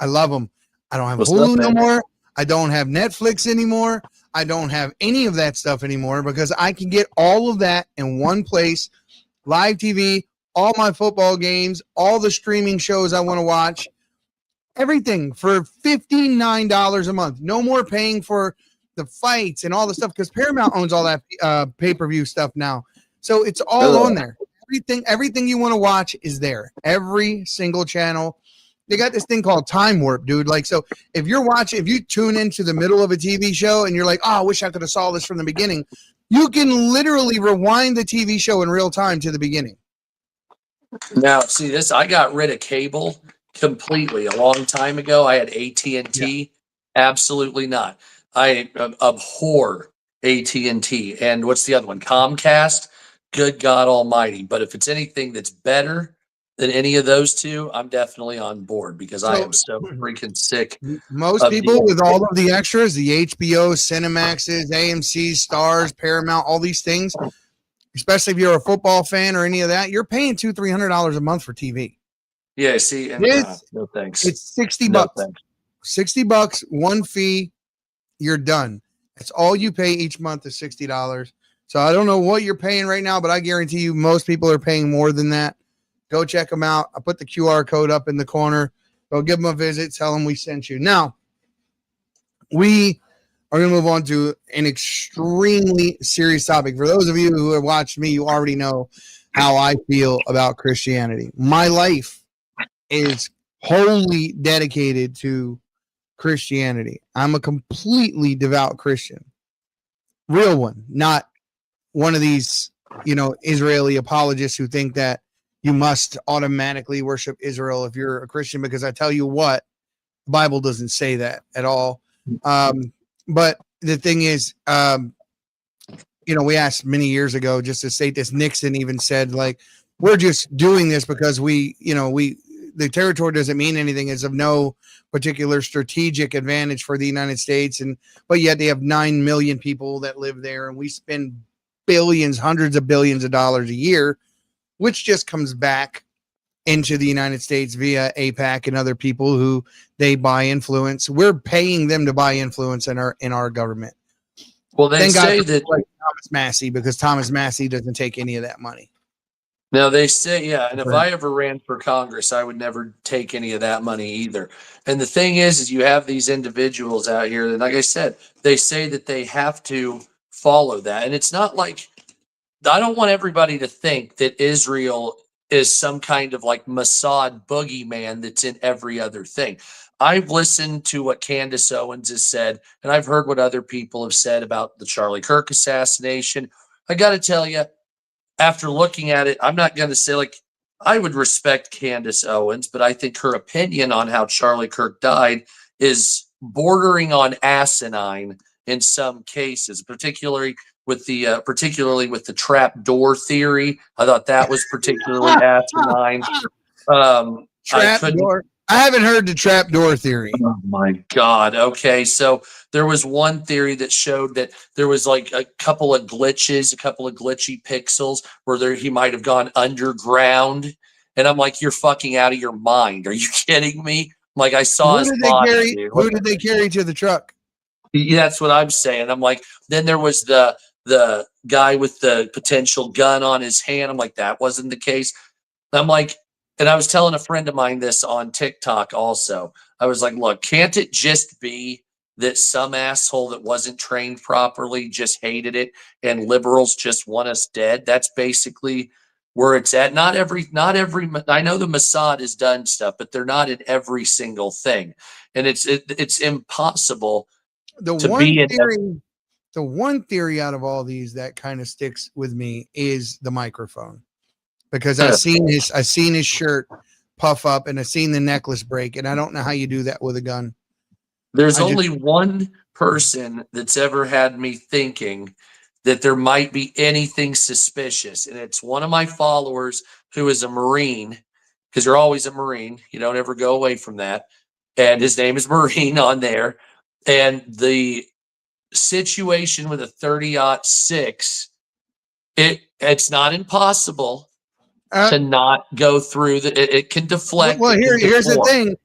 I love them. I don't have Hulu no more. I don't have Netflix anymore. I don't have any of that stuff anymore because I can get all of that in one place. Live TV, all my football games, all the streaming shows I want to watch, everything for $59 a month. No more paying for the fights and all the stuff because Paramount owns all that pay-per-view stuff now. So it's all on there. Everything you want to watch is there. Every single channel. They got this thing called time warp, dude. Like, so if you tune into the middle of a TV show and you're like, oh, I wish I could have saw this from the beginning, you can literally rewind the TV show in real time to the beginning. Now, see this, I got rid of cable completely a long time ago. I had AT&T. Yeah. Absolutely not. I abhor AT&T. And what's the other one? Comcast. Good God Almighty. But if it's anything that's better than any of those two, I'm definitely on board because I am so freaking sick. Most people with all of the extras, the HBO, Cinemaxes, AMC, Stars, Paramount, all these things, especially if you're a football fan or any of that, you're paying $200-$300 a month for TV. Yeah, see, and no thanks. It's $60. $60, one fee, you're done. That's all you pay each month is $60. So I don't know what you're paying right now, but I guarantee you most people are paying more than that. Go check them out. I put the QR code up in the corner. Go give them a visit. Tell them we sent you. Now, we are going to move on to an extremely serious topic. For those of you who have watched me, you already know how I feel about Christianity. My life is wholly dedicated to Christianity. I'm a completely devout Christian. Real one, not one of these, Israeli apologists who think that you must automatically worship Israel if you're a Christian, because I tell you what, the Bible doesn't say that at all. But the thing is, we asked many years ago, just to say this, Nixon even said, like, we're just doing this because the territory doesn't mean anything, is of no particular strategic advantage for the United States. But yet they have 9 million people that live there, and we spend billions, hundreds of billions of dollars a year, which just comes back into the United States via AIPAC and other people who they buy influence. We're paying them to buy influence in our government. Well, they say that Thomas Massey, because Thomas Massey doesn't take any of that money. Now they say, yeah, and if I ever ran for Congress, I would never take any of that money either. And the thing is you have these individuals out here that, like I said, they say that they have to follow that. And it's not like, I don't want everybody to think that Israel is some kind of like Mossad boogeyman that's in every other thing. I've listened to what Candace Owens has said, and I've heard what other people have said about the Charlie Kirk assassination. I got to tell you, after looking at it, I'm not going to say, like, I would respect Candace Owens, but I think her opinion on how Charlie Kirk died is bordering on asinine in some cases, particularly with the trap door theory. I thought that was particularly asinine. Trap door. I haven't heard the trap door theory. Oh my God. Okay. So there was one theory that showed that there was like a couple of glitchy pixels where he might have gone underground. And I'm like, you're fucking out of your mind. Are you kidding me? I'm like, I saw his body. Who did they carry to the truck? Yeah, that's what I'm saying. I'm like, then there was the guy with the potential gun on his hand. I'm like, that wasn't the case. I'm like, and I was telling a friend of mine this on TikTok also. I was like, look, can't it just be that some asshole that wasn't trained properly just hated it and liberals just want us dead? That's basically where it's at. Not every, I know the Mossad has done stuff, but they're not in every single thing. And it's impossible The one theory out of all these that kind of sticks with me is the microphone, because I've seen his shirt puff up and I've seen the necklace break, and I don't know how you do that with a gun. There's only one person that's ever had me thinking that there might be anything suspicious, and it's one of my followers who is a Marine, because you're always a Marine. You don't ever go away from that. And his name is Marine on there. And the situation with a 30-06, it's not impossible to not go through it can deflect. Well, here's the thing.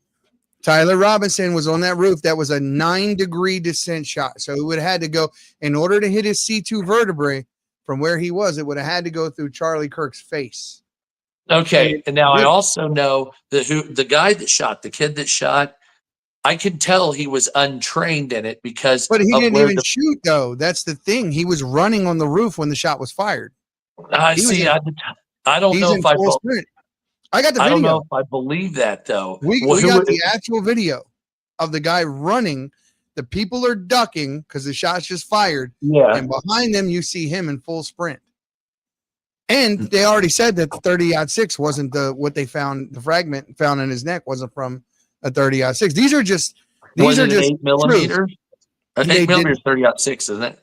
Tyler Robinson was on that roof. That was a 9-degree descent shot. So it would have had to go, in order to hit his C2 vertebrae from where he was, it would have had to go through Charlie Kirk's face. Okay. And now I also know that the guy that shot, the kid that shot, I could tell he was untrained in it because. But he didn't even shoot, though. That's the thing. He was running on the roof when the shot was fired. I see. I don't know if I got the video. I don't know if I believe that, though. We got the actual video of the guy running. The people are ducking because the shot's just fired. Yeah. And behind them, you see him in full sprint. And they already said that the 30-06 wasn't what they found. The fragment found in his neck wasn't from a 30-06. These are just 8 millimeter. An 8 millimeter 30-06, isn't it?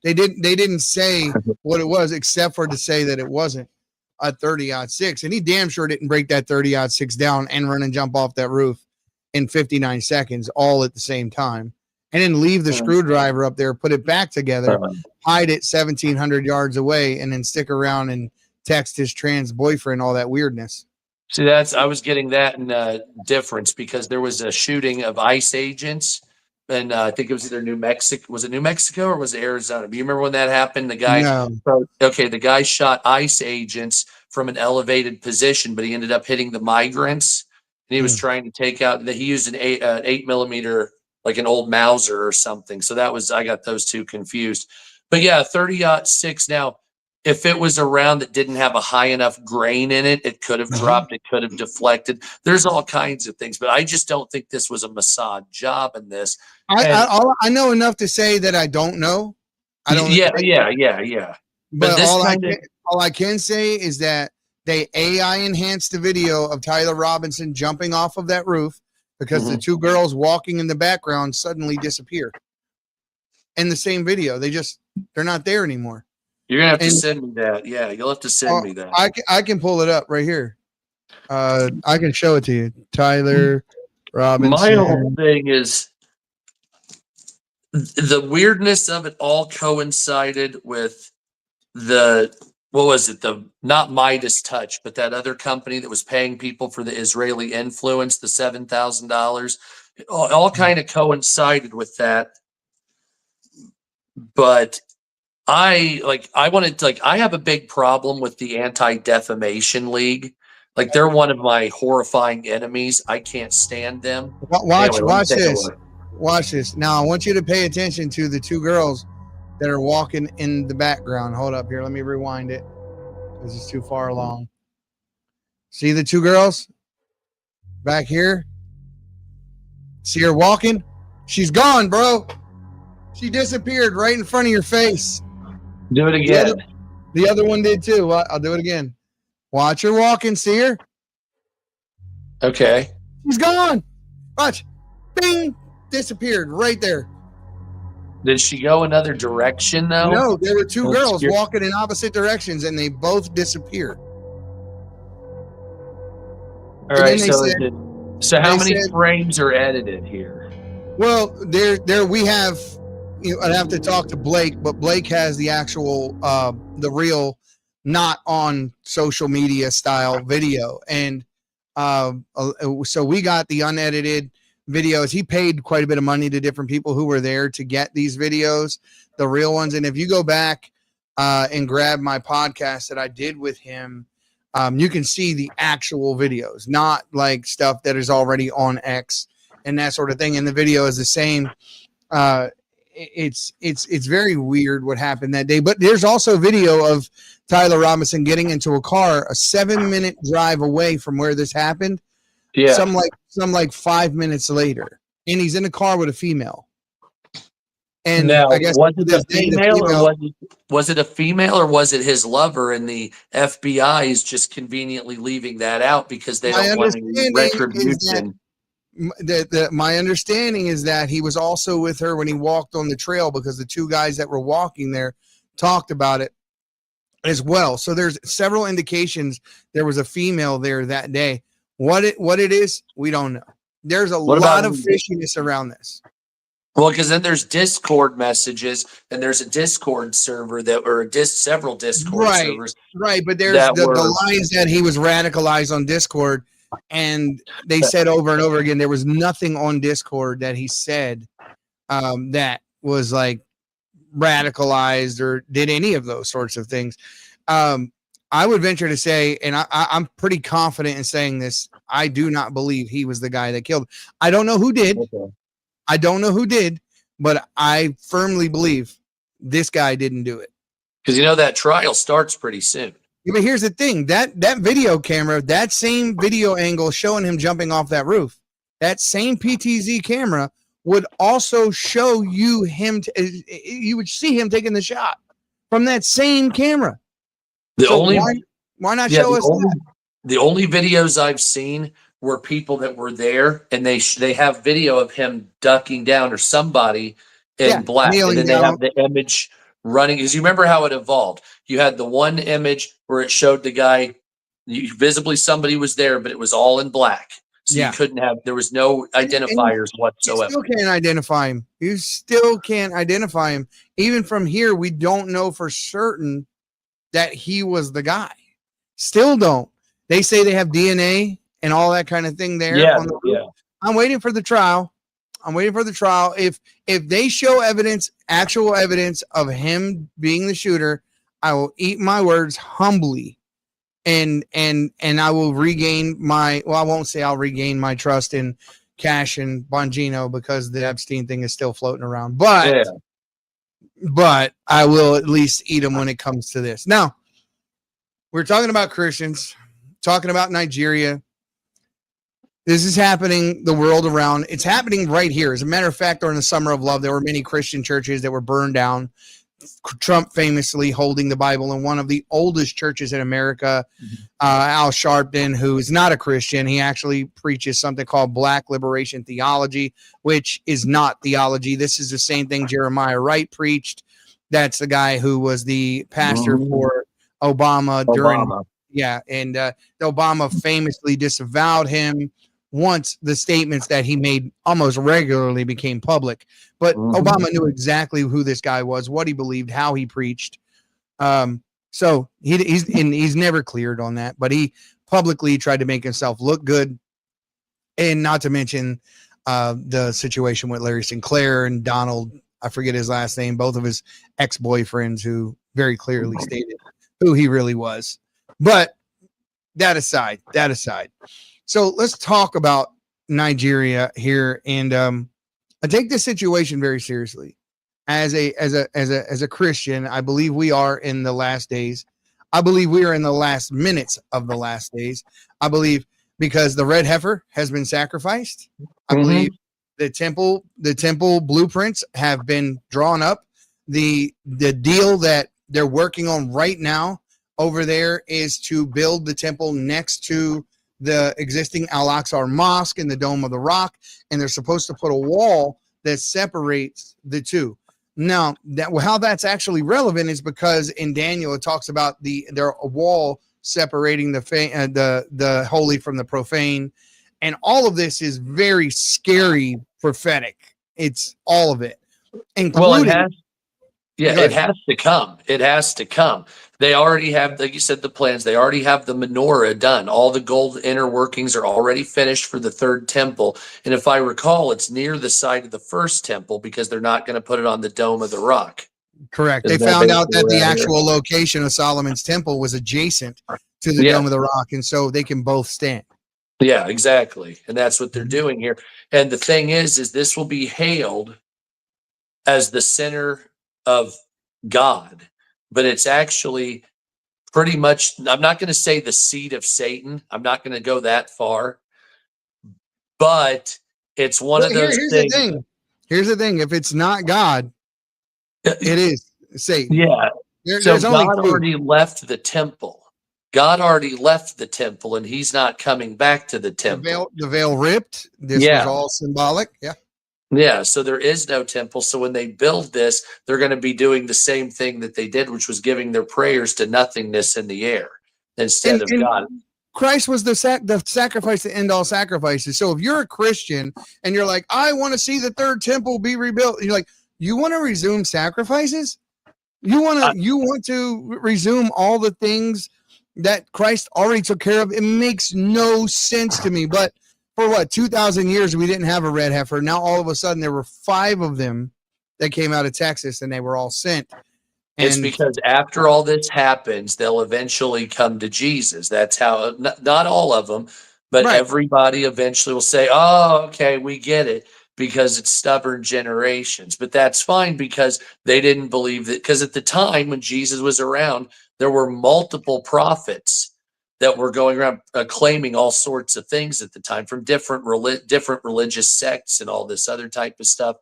They didn't say what it was, except for to say that it wasn't a 30-06. And he damn sure didn't break that 30-06 down and run and jump off that roof in 59 seconds, all at the same time, and then leave the screwdriver up there, put it back together, hide it 1,700 yards away, and then stick around and text his trans boyfriend all that weirdness. See, I was getting that in difference because there was a shooting of ICE agents, and I think it was either New Mexico. Was it New Mexico or was it Arizona? Do you remember when that happened? The guy, the guy shot ICE agents from an elevated position, but he ended up hitting the migrants, and he was trying to take out. He used an 8 millimeter, like an old Mauser or something. So I got those two confused. But yeah, 30-06 now. If it was a round that didn't have a high enough grain in it, it could have dropped. It could have deflected. There's all kinds of things, but I just don't think this was a Mossad job in this. I know enough to say that I don't know. I don't. Yeah. But all I can say is that they AI enhanced the video of Tyler Robinson jumping off of that roof because the two girls walking in the background suddenly disappear. In the same video, they're not there anymore. You're gonna have to send me that. Yeah, you'll have to send me that. I can pull it up right here. I can show it to you. Tyler Robinson. My whole thing is the weirdness of it all coincided with not Midas Touch, but that other company that was paying people for the Israeli influence, the $7,000. It all kind of coincided with that. But I have a big problem with the Anti-Defamation League. Like, they're one of my horrifying enemies. I can't stand them. Watch this. Watch this. Now, I want you to pay attention to the two girls that are walking in the background. Hold up here. Let me rewind it because it's too far along. See the two girls back here? See her walking? She's gone, bro. She disappeared right in front of your face. Do it again. The other one did too. I'll do it again. Watch her walking. See her? Okay. She's gone. Watch. Bing. Disappeared right there. Did she go another direction though? No, there were two girls walking in opposite directions and they both disappeared. All right. So how many frames are edited here? Well, there we have. I'd have to talk to Blake, but Blake has the actual, the real, not on social media style video. And so we got the unedited videos. He paid quite a bit of money to different people who were there to get these videos, the real ones. And if you go back and grab my podcast that I did with him, you can see the actual videos, not like stuff that is already on X and that sort of thing. And the video is the same. It's very weird what happened that day. But there's also video of Tyler Robinson getting into a car a 7-minute drive away from where this happened. Yeah. Some like 5 minutes later, and he's in a car with a female. And now, I guess was it a female, or was it a female, or was it his lover? And the FBI is just conveniently leaving that out because they don't want any retribution. My understanding is that he was also with her when he walked on the trail, because the two guys that were walking there talked about it as well. So there's several indications there was a female there that day. What it is, we don't know. There's a lot of fishiness around this. Well, because then there's Discord messages, and there's a Discord server several Discord servers. Right, but there's the lines that he was radicalized on Discord, and they said over and over again there was nothing on Discord that he said that was like radicalized or did any of those sorts of things. I would venture to say, and I'm pretty confident in saying this, I do not believe he was the guy that killed. I don't know who did. Okay. I don't know who did, but I firmly believe this guy didn't do it. Because that trial starts pretty soon. Yeah, but here's the thing, that video camera, that same video angle showing him jumping off that roof, that same PTZ camera would also show you you would see him taking the shot from that same camera. Why not show us that? The only videos I've seen were people that were there, and they have video of him ducking down, or somebody in black, and then they have the image running. Because you remember how it evolved. You had the one image where it showed the guy, visibly somebody was there, but it was all in black. So you couldn't there was no identifiers whatsoever. You still can't identify him. You still can't identify him. Even from here, we don't know for certain that he was the guy. Still don't. They say they have DNA and all that kind of thing there. Yeah. I'm waiting for the trial. If they show actual evidence of him being the shooter, I will eat my words humbly, and I will regain I won't say I'll regain my trust in Cash and Bongino, because the Epstein thing is still floating around. But I will at least eat them when it comes to this. Now, we're talking about Christians, talking about Nigeria. This is happening the world around. It's happening right here. As a matter of fact, during the Summer of Love, there were many Christian churches that were burned down. Trump famously holding the Bible in one of the oldest churches in America. Al Sharpton, who is not a Christian, he actually preaches something called Black Liberation Theology, which is not theology. This is the same thing Jeremiah Wright preached. That's the guy who was the pastor for Obama during. And Obama famously disavowed him once the statements that he made almost regularly became public. But Obama knew exactly who this guy was, what he believed, how he preached. So he's never cleared on that, but he publicly tried to make himself look good. And not to mention the situation with Larry Sinclair and Donald, I forget his last name, both of his ex-boyfriends, who very clearly stated who he really was. But that aside. So let's talk about Nigeria here, and I take this situation very seriously. As a Christian, I believe we are in the last days. I believe we are in the last minutes of the last days. I believe because the red heifer has been sacrificed. I believe the temple blueprints have been drawn up. The deal that they're working on right now over there is to build the temple next to the existing Al-Aqsa Mosque in the Dome of the Rock, and they're supposed to put a wall that separates the two. Now, how that's actually relevant is because in Daniel it talks about there a wall separating the holy from the profane, and all of this is very scary, prophetic. It's all of it, including. It has to come. It has to come They already have, like you said, the plans. They already have the menorah done. All the gold inner workings are already finished for the third temple. And if I recall, it's near the site of the first temple because they're not going to put it on the Dome of the Rock. Correct. They found out that the actual location of Solomon's temple was adjacent to the Dome of the Rock, and so they can both stand. Yeah, exactly. And that's what they're doing here. And the thing is this will be hailed as the center of God, but it's actually pretty much, I'm not going to say the seat of Satan. I'm not going to go that far, but it's one of those things. Here's the thing. If it's not God, it is Satan. Yeah. There's only God already left the temple. God already left the temple, and he's not coming back to the temple. The veil ripped. This was all symbolic. Yeah. Yeah, so there is no temple. So when they build this, they're going to be doing the same thing that they did, which was giving their prayers to nothingness in the air instead of God. Christ was the sacrifice to end all sacrifices. So if you're a Christian and you're like, I want to see the third temple be rebuilt, and you're like, you want to resume sacrifices? You want to resume all the things that Christ already took care of? It makes no sense to me. But for what, 2,000 years, we didn't have a red heifer. Now all of a sudden there were 5 of them that came out of Texas, and they were all sent. It's because after all this happens, they'll eventually come to Jesus. That's how, not all of them, but everybody eventually will say, oh, okay, we get it, because it's stubborn generations. But that's fine, because they didn't believe that. Because at the time when Jesus was around, there were multiple prophets that were going around claiming all sorts of things at the time from different religious sects and all this other type of stuff.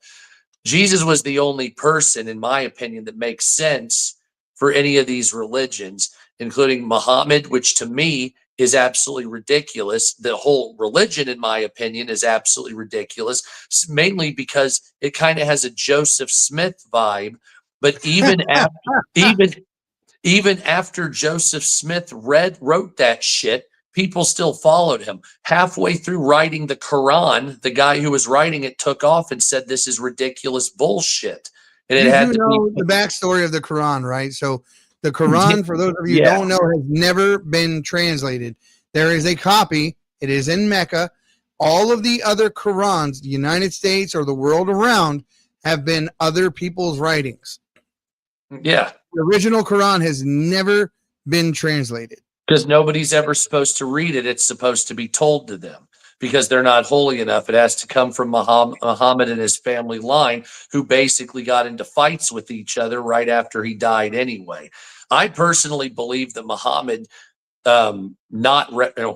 Jesus was the only person, in my opinion, that makes sense for any of these religions, including Muhammad, which to me is absolutely ridiculous. The whole religion, in my opinion, is absolutely ridiculous, mainly because it kind of has a Joseph Smith vibe. But even after, even after Joseph Smith wrote that shit, people still followed him. Halfway through writing the Quran, the guy who was writing it took off and said, this is ridiculous bullshit. And it had to be the backstory of the Quran, right? So the Quran, for those of you who don't know, has never been translated. There is a copy. It is in Mecca. All of the other Qurans, the United States or the world around, have been other people's writings. Yeah. The original Quran has never been translated. Because nobody's ever supposed to read it. It's supposed to be told to them because they're not holy enough. It has to come from Muhammad and his family line, who basically got into fights with each other right after he died anyway. I personally believe that Muhammad,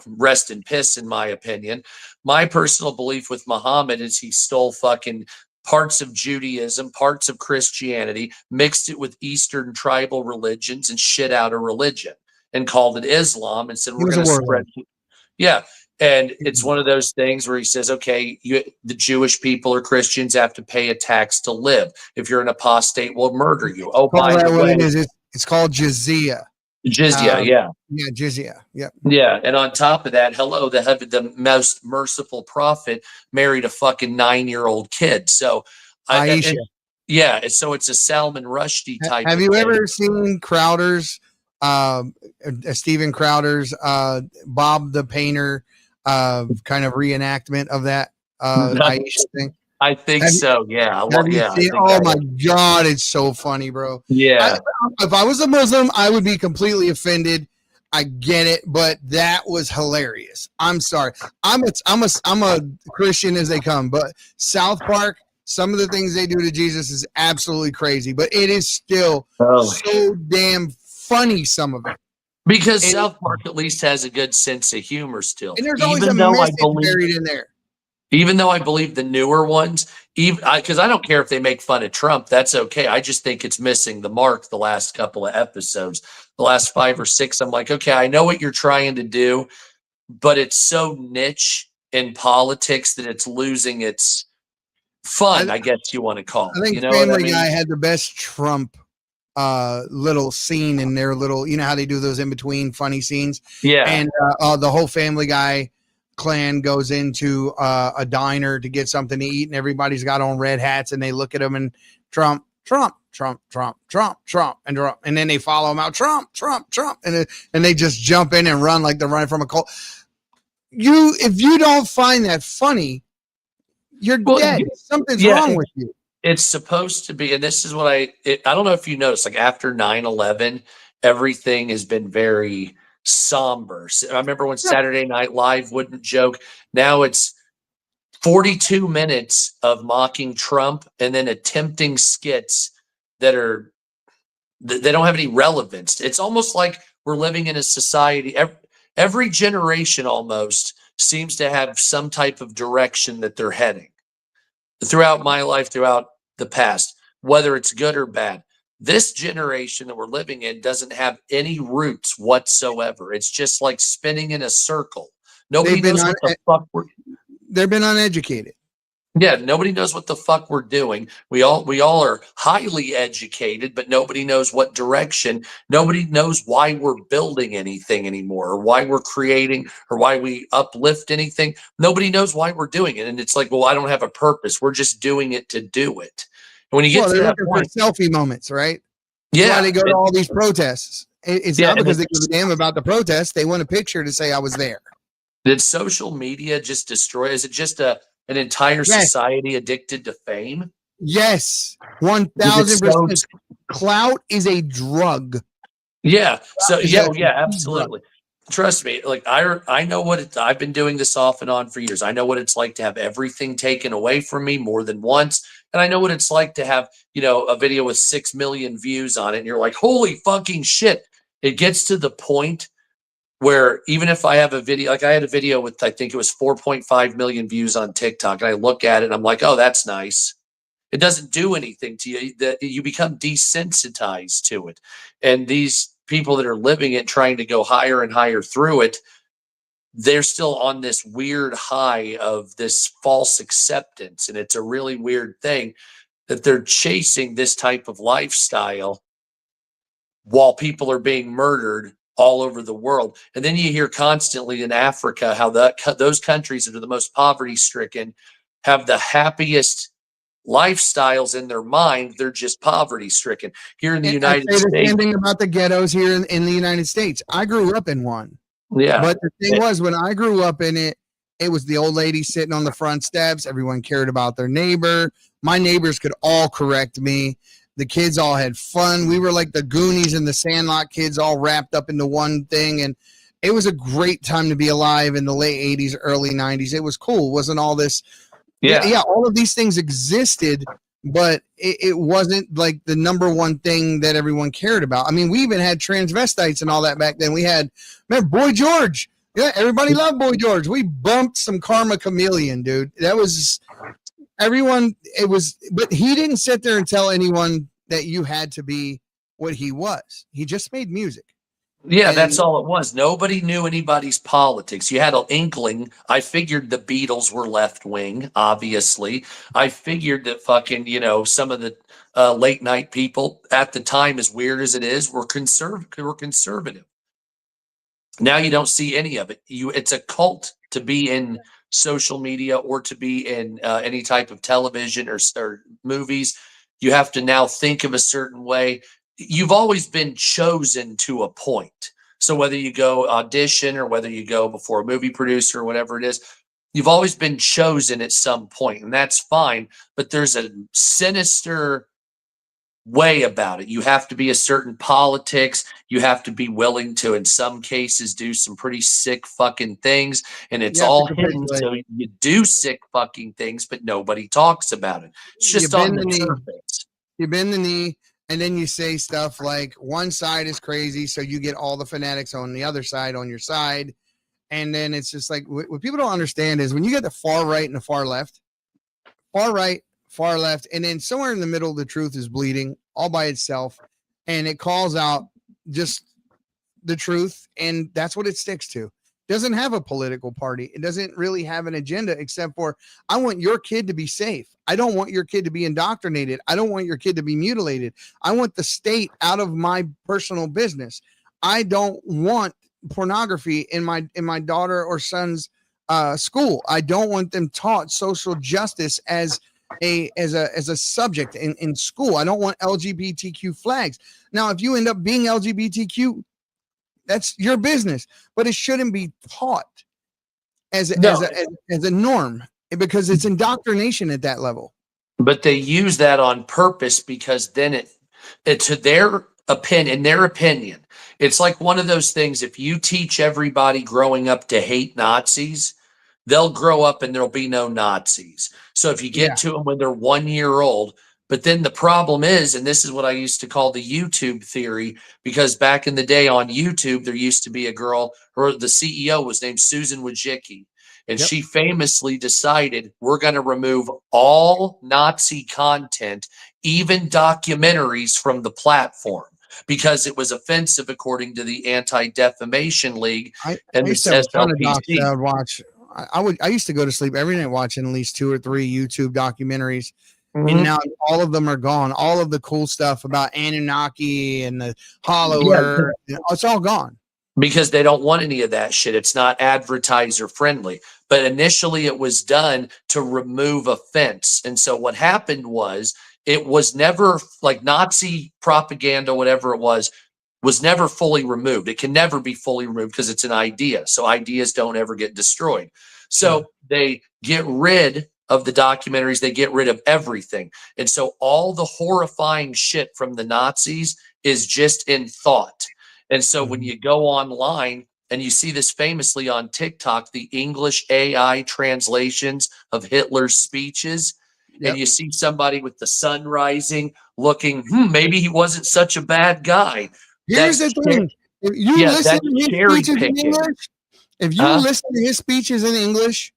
rest in piss, in my opinion. My personal belief with Muhammad is he stole fucking parts of Judaism, parts of Christianity, mixed it with Eastern tribal religions and shit out a religion and called it Islam and said, we're going to spread. Yeah. And it's one of those things where he says, okay, the Jewish people or Christians have to pay a tax to live. If you're an apostate, we'll murder you. Oh, by the way, it's called jizya. Jizya, yeah. Yeah, jizya. Yep. Yeah. And on top of that, the most merciful prophet married a fucking 9-year-old kid. So, Aisha. So it's a Salman Rushdie type. Have you ever seen Crowder's, Steven Crowder's, Bob the Painter, kind of reenactment of that Aisha thing? I think so. Yeah. Oh my God, it's so funny, bro. Yeah. If I was a Muslim, I would be completely offended. I get it, but that was hilarious. I'm sorry. I'm a Christian as they come, but South Park, some of the things they do to Jesus is absolutely crazy, but it is still so damn funny, some of it. Because South Park at least has a good sense of humor still. And there's always a message buried in there. Even though I believe the newer ones, because I don't care if they make fun of Trump, that's okay. I just think it's missing the mark the last couple of episodes. The last 5 or 6, I'm like, okay, I know what you're trying to do, but it's so niche in politics that it's losing its fun, I guess you want to call it. I think Family Guy had the best Trump little scene in their little, you know how they do those in between funny scenes? Yeah. And the whole Family Guy clan goes into a diner to get something to eat, and everybody's got on red hats, and they look at him and Trump, Trump, Trump, Trump, Trump, and then they follow him out, Trump, Trump, Trump, and they just jump in and run like they're running from a cult. If you don't find that funny, you're dead. Something's wrong with you. It's supposed to be, and this is what I don't know if you noticed, like after 9/11, everything has been very somber. I remember when Saturday Night Live wouldn't joke. Now it's 42 minutes of mocking Trump and then attempting skits that they don't have any relevance. It's almost like we're living in a society. Every generation almost seems to have some type of direction that they're heading. Throughout my life, throughout the past, whether it's good or bad, this generation that we're living in doesn't have any roots whatsoever. It's just like spinning in a circle. Nobody knows what the fuck they've been uneducated. Yeah, nobody knows what the fuck we're doing. We all are highly educated, but nobody knows what direction. Nobody knows why we're building anything anymore, or why we're creating, or why we uplift anything. Nobody knows why we're doing it. And it's like, well, I don't have a purpose. We're just doing it to do it. And when you get to that point, selfie moments, right? Yeah. That's why they go to all these protests. It's not because they give a damn about the protest. They want a picture to say I was there. Did social media just destroy? Is it just an entire society addicted to fame? Yes, 1000%. Clout is a drug. Yeah. So yeah, absolutely. Trust me. Like I know what it's. I've been doing this off and on for years. I know what it's like to have everything taken away from me more than once, and I know what it's like to have a video with 6 million views on it, and you're like, holy fucking shit! It gets to the point where even if I have a video, like I had a video with, I think it was 4.5 million views on TikTok, and I look at it and I'm like, oh, that's nice. It doesn't do anything to you. That you become desensitized to it. And these people that are living it, trying to go higher and higher through it, they're still on this weird high of this false acceptance. And it's a really weird thing that they're chasing this type of lifestyle while people are being murdered all over the world. And then you hear constantly in Africa how those countries that are the most poverty stricken have the happiest lifestyles in their mind. They're just poverty stricken. Here in the United States, the same thing about the ghettos here in the United States. I grew up in one. Yeah. But the thing was, when I grew up in it, it was the old lady sitting on the front steps. Everyone cared about their neighbor. My neighbors could all correct me. The kids all had fun. We were like the Goonies and the Sandlot kids all wrapped up into one thing. And it was a great time to be alive in the late 80s, early 90s. It was cool. It wasn't all this. Yeah, all of these things existed, but it wasn't like the number one thing that everyone cared about. I mean, we even had transvestites and all that back then. We had, Boy George. Yeah, everybody loved Boy George. We bumped some Karma Chameleon, dude. That was... Everyone, but he didn't sit there and tell anyone that you had to be what he was. He just made music. Yeah, that's all it was. Nobody knew anybody's politics. You had an inkling. I figured the Beatles were left wing, obviously. I figured that fucking, some of the late night people at the time, as weird as it is, were conservative. Now you don't see any of it. It's a cult to be in social media or to be in any type of television or movies. You have to now think of a certain way. You've always been chosen to a point. So whether you go audition or whether you go before a movie producer or whatever it is, you've always been chosen at some point, and that's fine. But there's a sinister way about it. You have to be a certain politics. You have to be willing to, in some cases, do some pretty sick fucking things. And it's all hidden. So you do sick fucking things, but nobody talks about it. It's just on the surface. You bend the knee, and then you say stuff like one side is crazy, so you get all the fanatics on the other side on your side. And then it's just like, what people don't understand is when you get the far right and the far left, far right, far left, and then somewhere in the middle, the truth is bleeding all by itself, and it calls out just the truth, and that's what it sticks to. It doesn't have a political party. It doesn't really have an agenda except for, I want your kid to be safe. I don't want your kid to be indoctrinated. I don't want your kid to be mutilated. I want the state out of my personal business. I don't want pornography in my daughter or son's school. I don't want them taught social justice as as a subject in school. I don't want LGBTQ flags. Now, if you end up being LGBTQ, that's your business, but it shouldn't be taught as a norm, because it's indoctrination at that level. But they use that on purpose, because then it to their opinion, in their opinion, it's like one of those things. If you teach everybody growing up to hate Nazis, they'll grow up and there'll be no Nazis. So if you get to them when they're 1 year old, but then the problem is, and this is what I used to call the YouTube theory, because back in the day on YouTube, there used to be a girl, the CEO was named Susan Wojcicki, and she famously decided, we're going to remove all Nazi content, even documentaries, from the platform, because it was offensive according to the Anti-Defamation League and the SLPC. I would watch. I used to go to sleep every night watching at least 2 or 3 YouTube documentaries. And now all of them are gone. All of the cool stuff about Anunnaki and the Hollow Earth, it's all gone. Because they don't want any of that shit. It's not advertiser friendly. But initially it was done to remove offense. And so what happened was, it was never, like Nazi propaganda, whatever it was never fully removed. It can never be fully removed because it's an idea. So ideas don't ever get destroyed. So they get rid of the documentaries, they get rid of everything. And so all the horrifying shit from the Nazis is just in thought. And so when you go online, and you see this famously on TikTok, the English AI translations of Hitler's speeches, and you see somebody with the sun rising looking, maybe he wasn't such a bad guy. Here's the thing. If you listen to his speeches in English, listen to his speeches in English,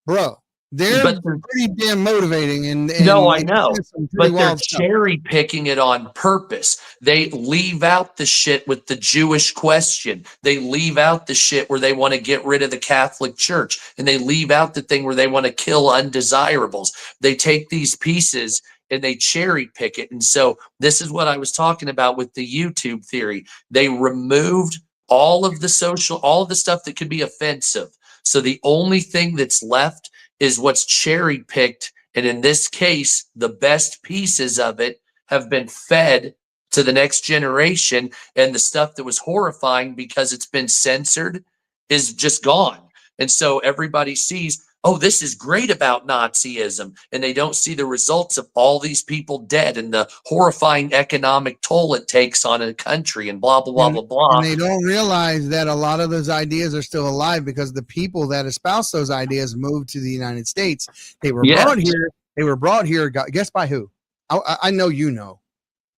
bro, they're pretty damn motivating. And no, I know, but they're cherry picking it on purpose. They leave out the shit with the Jewish question. They leave out the shit where they want to get rid of the Catholic Church, and they leave out the thing where they want to kill undesirables. They take these pieces and they cherry pick it. And so this is what I was talking about with the YouTube theory. They removed all of the stuff that could be offensive. So the only thing that's left is what's cherry picked. And in this case, the best pieces of it have been fed to the next generation. And the stuff that was horrifying because it's been censored is just gone. And so everybody sees, oh, this is great about Nazism. And they don't see the results of all these people dead and the horrifying economic toll it takes on a country and blah, blah, blah, blah, blah. And they don't realize that a lot of those ideas are still alive because the people that espouse those ideas moved to the United States. They were brought here. They were brought here. Guess by who? I know you know.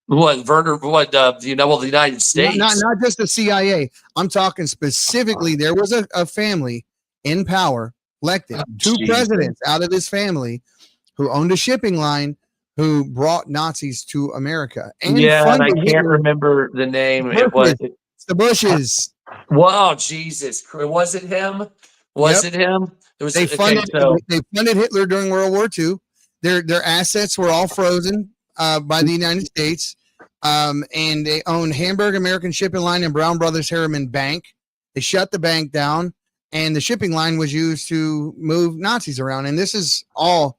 What, Werner? What, do you know? Well, the United States. Not just the CIA. I'm talking specifically. There was a family in power, elected 2 presidents out of this family, who owned a shipping line, who brought Nazis to America. And and I can't remember the name. It's the Bushes. Wow, Jesus! Was it him? Was it him? It was. They funded Hitler during World War II. Their assets were all frozen by the United States, and they owned Hamburg American Shipping Line and Brown Brothers Harriman Bank. They shut the bank down, and the shipping line was used to move Nazis around. And this is all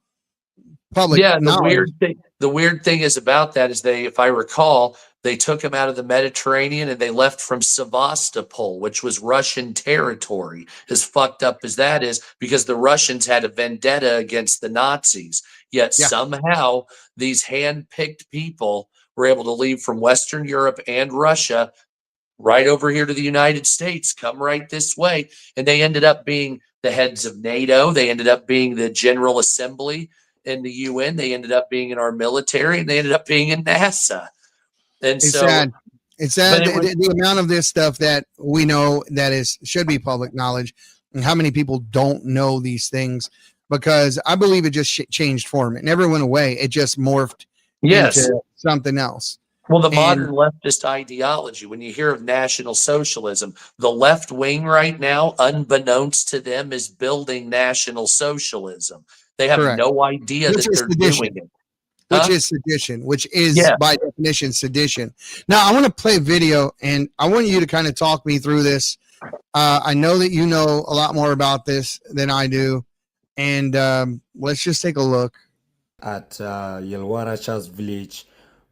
public. Yeah, the weird thing is about that is if I recall, they took him out of the Mediterranean and they left from Sevastopol, which was Russian territory. As fucked up as that is, because the Russians had a vendetta against the Nazis. Yet somehow these hand-picked people were able to leave from Western Europe and Russia right over here to the United States, come right this way. And they ended up being the heads of NATO. They ended up being the General Assembly in the UN. They ended up being in our military, and they ended up being in NASA. And it's sad. It's sad the amount of this stuff that we know that should be public knowledge, and how many people don't know these things, because I believe it just changed form. It never went away. It just morphed into something else. Well, the modern leftist ideology, when you hear of National Socialism, the left wing right now, unbeknownst to them, is building National Socialism. They have no idea that they're doing it. Which is sedition, which is by definition sedition. Now, I want to play a video, and I want you to kind of talk me through this. I know that you know a lot more about this than I do, and let's just take a look. at Yelwara Charles Village,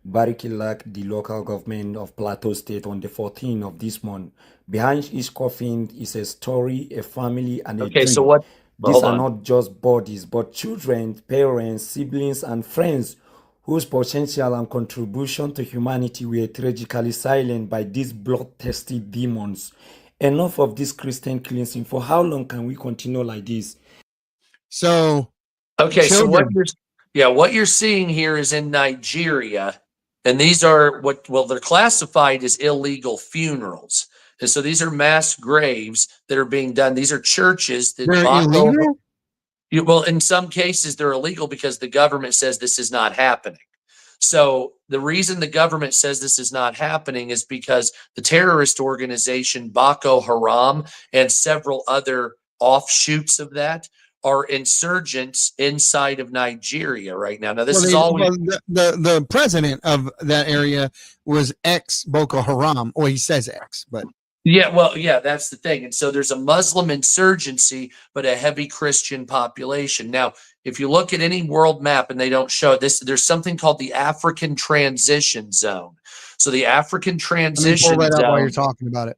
Barikilak, the local government of Plateau State, on the 14th of this month. Behind each coffin is a story, a family, and a dream. So what? These are not just bodies, but children, parents, siblings, and friends whose potential and contribution to humanity were tragically silent by these bloodthirsty demons. Enough of this Christian cleansing. For how long can we continue like this? So, okay, children. so what you're seeing here is in Nigeria, and these are they're classified as illegal funerals. And so these are mass graves that are being done. These are churches that They're illegal? Well, in some cases, they're illegal because the government says this is not happening. So the reason the government says this is not happening is because the terrorist organization Boko Haram and several other offshoots of that are insurgents inside of Nigeria right now. Now, this is always the president of that area was ex Boko Haram, or he says ex, but that's the thing. And so there's a Muslim insurgency, but a heavy Christian population. Now, if you look at any world map and they don't show this, there's something called the African Transition Zone. So the African Transition Zone, while you're talking about it,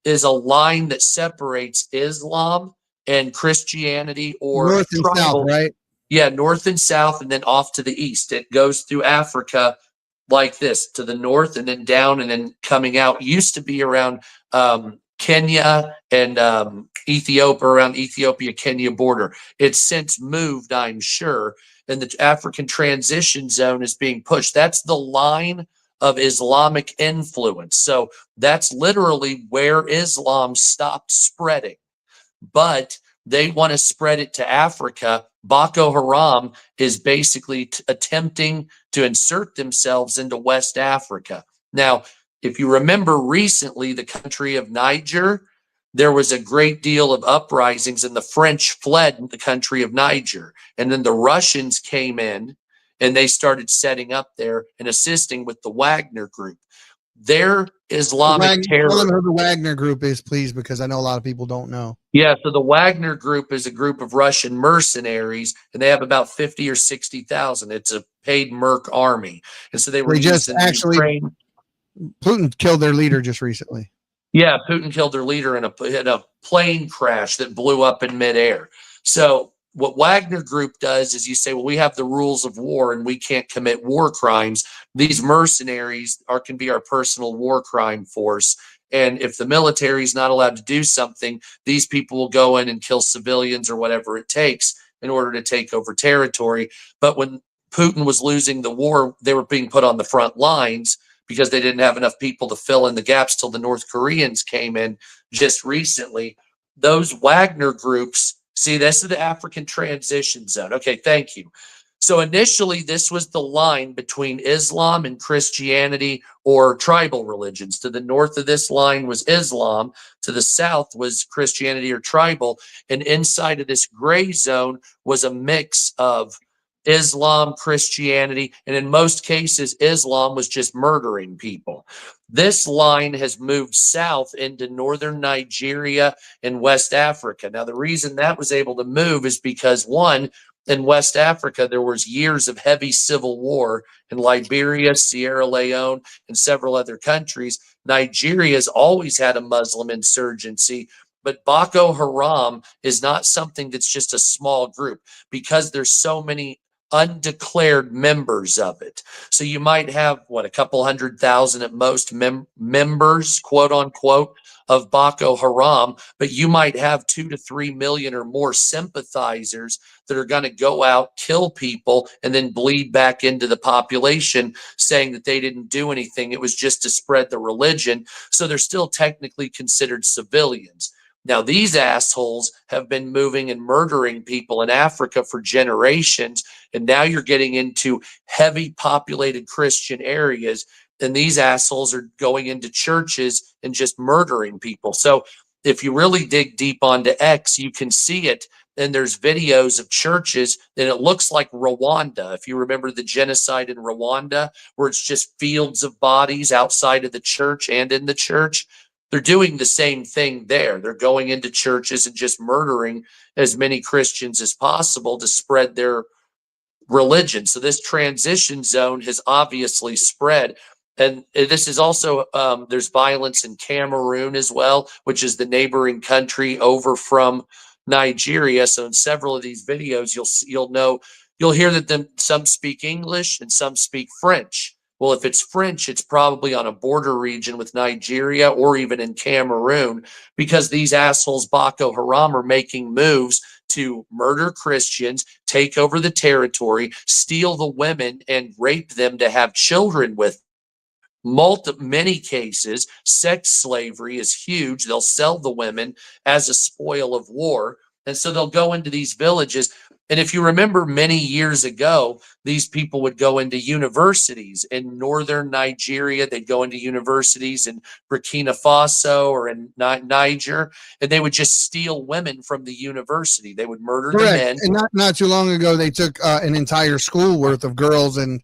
is a line that separates Islam and Christianity, or north and south, right? Yeah, north and south, and then off to the east. It goes through Africa like this, to the north and then down and then coming out. Used to be around Kenya and Ethiopia, around Ethiopia-Kenya border. It's since moved, I'm sure, and the African Transition Zone is being pushed. That's the line of Islamic influence. So that's literally where Islam stopped spreading. But they want to spread it to Africa. Boko Haram is basically attempting to insert themselves into West Africa. Now, if you remember recently, the country of Niger, there was a great deal of uprisings and the French fled the country of Niger. And then the Russians came in and they started setting up there and assisting with the Wagner group. Their Islamic terror. Tell them who the Wagner group is, please, because I know a lot of people don't know. Yeah, so the Wagner group is a group of Russian mercenaries, and they have about 50 or 60,000. It's a paid merc army, and so they were just actually Ukraine. Putin killed their leader just recently. Yeah, Putin killed their leader in a plane crash that blew up in midair. So what Wagner Group does is you say, well, we have the rules of war and we can't commit war crimes. These mercenaries can be our personal war crime force. And if the military is not allowed to do something, these people will go in and kill civilians or whatever it takes in order to take over territory. But when Putin was losing the war, they were being put on the front lines because they didn't have enough people to fill in the gaps till the North Koreans came in just recently. Those Wagner groups, see, this is the African Transition Zone. Okay, thank you. So initially, this was the line between Islam and Christianity or tribal religions. To the north of this line was Islam. To the south was Christianity or tribal. And inside of this gray zone was a mix of Islam, Christianity, and in most cases, Islam was just murdering people. This line has moved south into northern Nigeria and West Africa. Now, the reason that was able to move is because, one, in West Africa, there was years of heavy civil war in Liberia, Sierra Leone, and several other countries. Nigeria has always had a Muslim insurgency, but Boko Haram is not something that's just a small group because there's so many undeclared members of it. So you might have, a couple 100,000 at most members, quote unquote, of Boko Haram, but you might have 2 to 3 million or more sympathizers that are going to go out, kill people, and then bleed back into the population saying that they didn't do anything. It was just to spread the religion. So they're still technically considered civilians. Now, these assholes have been moving and murdering people in Africa for generations, and now you're getting into heavy populated Christian areas, and these assholes are going into churches and just murdering people. So if you really dig deep onto X, you can see it, and there's videos of churches, and it looks like Rwanda. If you remember the genocide in Rwanda, where it's just fields of bodies outside of the church and in the church, they're doing the same thing there. They're going into churches and just murdering as many Christians as possible to spread their religion. So this transition zone has obviously spread. And this is also, there's violence in Cameroon as well, which is the neighboring country over from Nigeria. So in several of these videos, you'll hear that some speak English and some speak French. Well, if it's French, it's probably on a border region with Nigeria or even in Cameroon, because these assholes Boko Haram are making moves to murder Christians, take over the territory, steal the women, and rape them to have children with them. Many cases, sex slavery is huge. They'll sell the women as a spoil of war. And so they'll go into these villages. And if you remember many years ago, these people would go into universities in northern Nigeria. They'd go into universities in Burkina Faso or in Niger, and they would just steal women from the university. They would murder the men. And not too long ago, they took an entire school worth of girls, and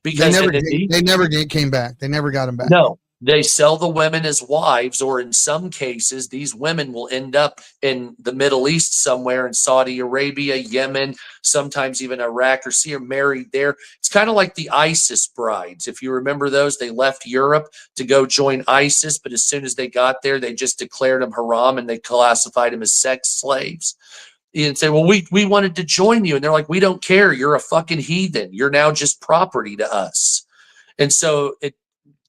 because they never came back. They never got them back. No. They sell the women as wives, or in some cases, these women will end up in the Middle East somewhere, in Saudi Arabia, Yemen, sometimes even Iraq or Syria, married there. It's kind of like the ISIS brides. If you remember those, they left Europe to go join ISIS, but as soon as they got there, they just declared them haram and they classified them as sex slaves. And say, well, we wanted to join you. And they're like, we don't care. You're a fucking heathen. You're now just property to us. And so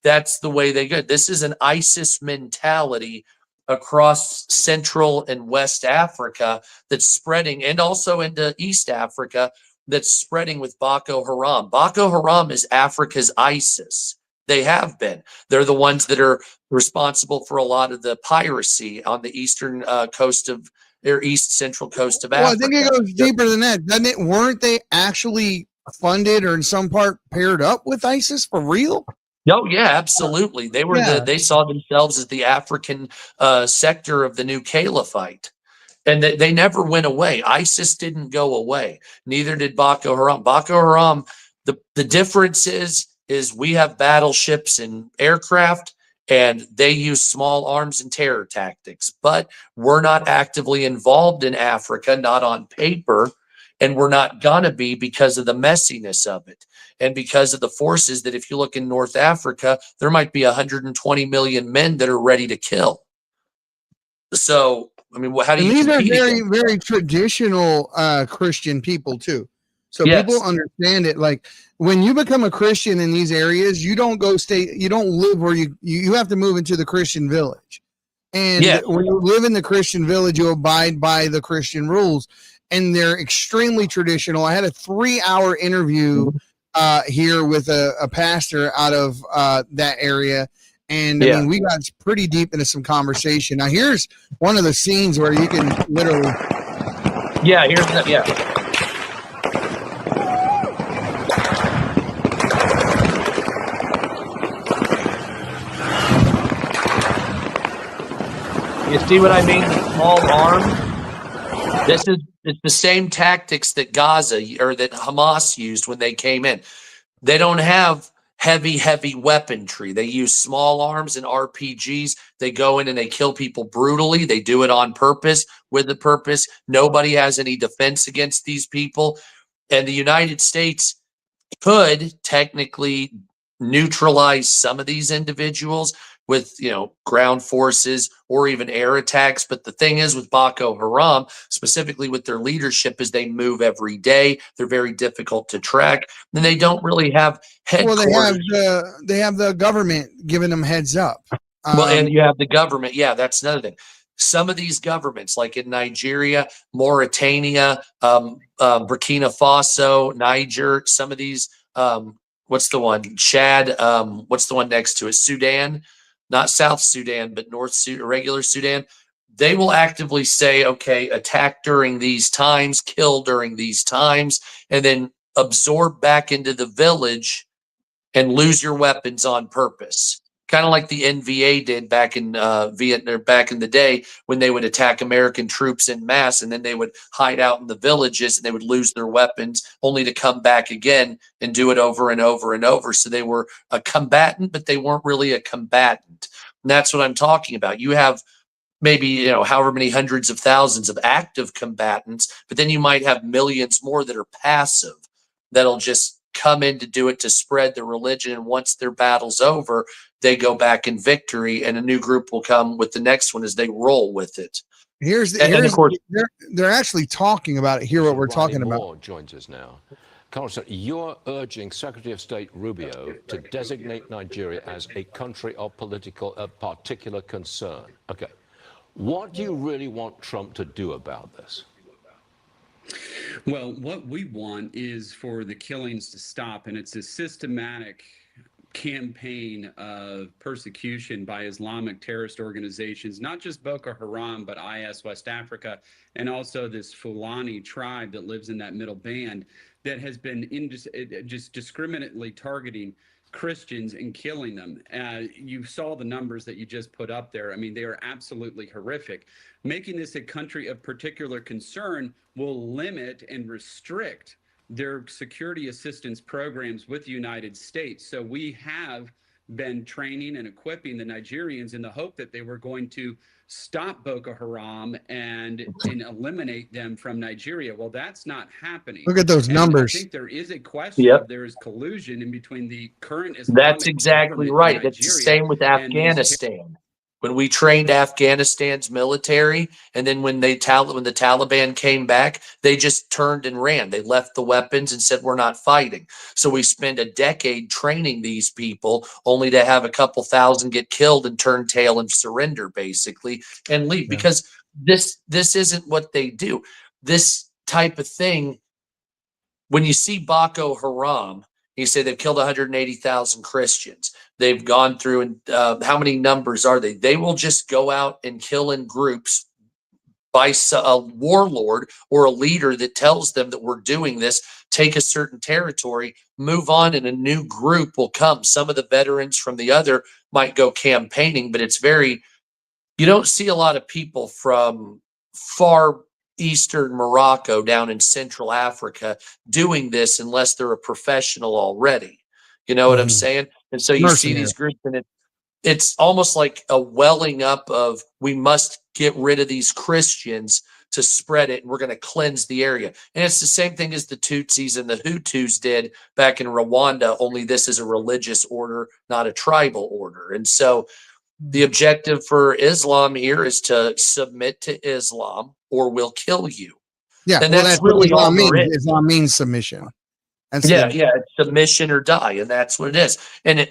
that's the way they go. This is an ISIS mentality across Central and West Africa that's spreading, and also into East Africa, that's spreading with Boko Haram. Boko Haram is Africa's ISIS. They have been. They're the ones that are responsible for a lot of the piracy on the eastern coast of, or east central coast of Africa. Well, I think it goes deeper than that, doesn't it? Weren't they actually funded or in some part paired up with ISIS for real? Oh yeah, absolutely. They were they saw themselves as the African sector of the new caliphate, and they never went away. ISIS didn't go away. Neither did Boko Haram. Boko Haram. The difference is we have battleships and aircraft, and they use small arms and terror tactics. But we're not actively involved in Africa, not on paper, and we're not gonna be, because of the messiness of it. And because of the forces that, if you look in North Africa, there might be 120 million men that are ready to kill. So, I mean, how do you? These are very, very traditional Christian people too. So people understand it. Like when you become a Christian in these areas, you don't you don't live where you have to move into the Christian village. And when you live in the Christian village, you abide by the Christian rules. And they're extremely traditional. I had a 3-hour interview here with a pastor out of that area. And I mean, we got pretty deep into some conversation. Now, here's one of the scenes where you can literally. Yeah, here's that. Yeah. You see what I mean? The small arm. It's the same tactics that Gaza or that Hamas used when they came in. They don't have heavy weaponry. They use small arms and RPGs. They go in and they kill people brutally. They do it on purpose, with a purpose. Nobody has any defense against these people. And the United States could technically neutralize some of these individuals with, ground forces or even air attacks. But the thing is with Boko Haram, specifically with their leadership, is they move every day. They're very difficult to track. And they don't really have headquarters. Well, they have the government giving them heads up. And you have the government. Yeah, that's another thing. Some of these governments, like in Nigeria, Mauritania, Burkina Faso, Niger, some of these, what's the one? Chad, what's the one next to it? Sudan. Not South Sudan, but regular Sudan. They will actively say, okay, attack during these times, kill during these times, and then absorb back into the village and lose your weapons on purpose. Kind of like the NVA did back in Vietnam, back in the day, when they would attack American troops en masse, and then they would hide out in the villages and they would lose their weapons, only to come back again and do it over and over and over. So they were a combatant, but they weren't really a combatant. And that's what I'm talking about. You have maybe, however many hundreds of thousands of active combatants, but then you might have millions more that are passive that'll just come in to do it to spread the religion. And once their battle's over, they go back in victory, and a new group will come with the next one as they roll with it. And of course, they're actually talking about it. Hear what we're talking about. Moore joins us now. Carlson, you're urging Secretary of State Rubio to designate Nigeria as a country of particular concern. Okay. What do you really want Trump to do about this? Well, what we want is for the killings to stop, and it's a systematic campaign of persecution by Islamic terrorist organizations, not just Boko Haram, but IS West Africa, and also this Fulani tribe that lives in that middle band that has been just discriminately targeting Christians and killing them. You saw the numbers that you just put up there. I mean, they are absolutely horrific. Making this a country of particular concern will limit and restrict their security assistance programs with the United States. So we have been training and equipping the Nigerians in the hope that they were going to stop Boko Haram and eliminate them from Nigeria. Well, that's not happening. Look at those numbers. I think there is a question if there is collusion in between the current Islamic that's exactly right. It's the same with Afghanistan. When we trained Afghanistan's military, and then when the Taliban came back, they just turned and ran. They left the weapons and said, we're not fighting. So we spent a decade training these people only to have a couple thousand get killed and turn tail and surrender, basically, and leave. Yeah. Because this isn't what they do. This type of thing, when you see Boko Haram, you say they've killed 180,000 Christians. They've gone through, and how many numbers are they? They will just go out and kill in groups by a warlord or a leader that tells them that we're doing this, take a certain territory, move on, and a new group will come. Some of the veterans from the other might go campaigning, but you don't see a lot of people from far Eastern Morocco down in Central Africa doing this unless they're a professional already. You know what I'm saying? And so you see these groups, and it's almost like a welling up of, we must get rid of these Christians to spread it, and we're going to cleanse the area. And it's the same thing as the Tutsis and the Hutus did back in Rwanda, only this is a religious order, not a tribal order. And so the objective for Islam here is to submit to Islam or we'll kill you. Yeah, and that's really Islam all means. Islam means submission. It's submission or die, and that's what it is. And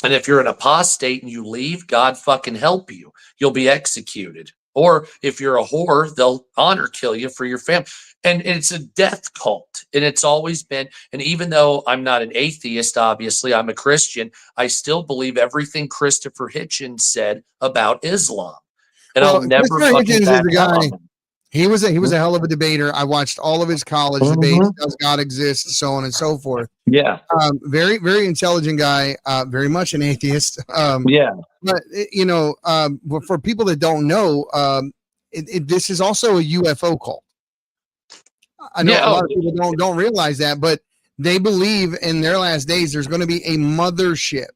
if you're an apostate and you leave, God fucking help you. You'll be executed. Or if you're a whore, they'll honor kill you for your family. And it's a death cult. And it's always been. And even though I'm not an atheist, obviously, I'm a Christian, I still believe everything Christopher Hitchens said about Islam. And I'll never fucking back down. He was a hell of a debater. I watched all of his college debates. Does God exist? So on and so forth. Yeah. Very, very intelligent guy. Very much an atheist. But for people that don't know, this is also a UFO cult. I know a lot of people don't realize that, but they believe in their last days there's going to be a mothership.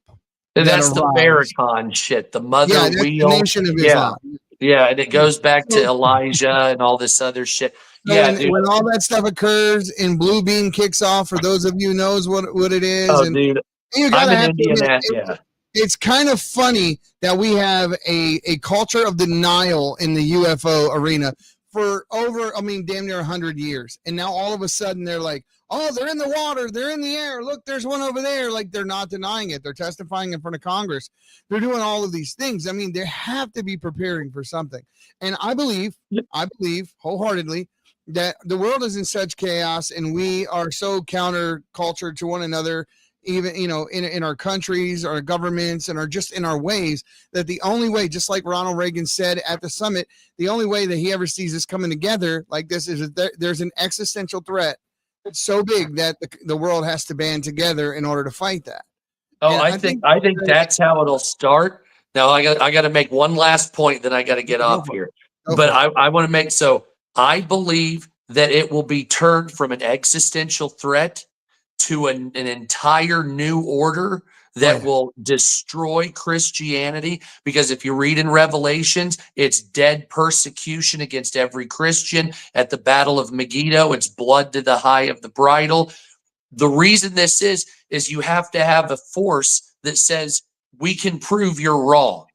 And that's the Farrakhan shit. The mother wheel. The nation of Islam. Yeah, and it goes back to Elijah and all this other shit. When all that stuff occurs and Blue Beam kicks off, for those of you who knows what it is. Oh, dude. I'm an Indian. It's kind of funny that we have a culture of denial in the UFO arena for over, damn near 100 years. And now all of a sudden they're like, oh, they're in the water, they're in the air. Look, there's one over there. Like, they're not denying it. They're testifying in front of Congress. They're doing all of these things. I mean, they have to be preparing for something. And I believe wholeheartedly that the world is in such chaos and we are so counter-cultured to one another, even, in our countries, our governments, and just in our ways, that the only way, just like Ronald Reagan said at the summit, the only way that he ever sees us coming together like this is that there's an existential threat so big that the world has to band together in order to fight that. Oh, I think that's how it'll start. Now I got to make one last point, then I got to get off here. But I want to make, so I believe that it will be turned from an existential threat to an entire new order that will destroy Christianity. Because if you read in Revelations, it's dead persecution against every Christian. At the Battle of Megiddo, it's blood to the high of the bridle. The reason this is you have to have a force that says, we can prove you're wrong.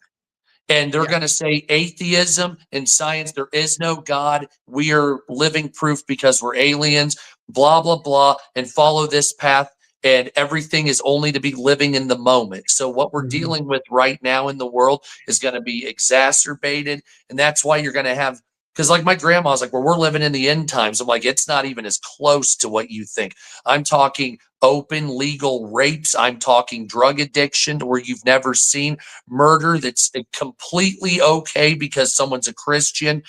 And they're going to say atheism and science, there is no God. We are living proof because we're aliens, blah, blah, blah, and follow this path. And everything is only to be living in the moment. So what we're dealing with right now in the world is going to be exacerbated. And that's why you're going to have, because like my grandma's like, well, we're living in the end times. I'm like, it's not even as close to what you think. I'm talking open legal rapes. I'm talking drug addiction where you've never seen, murder that's completely okay because someone's a Christian.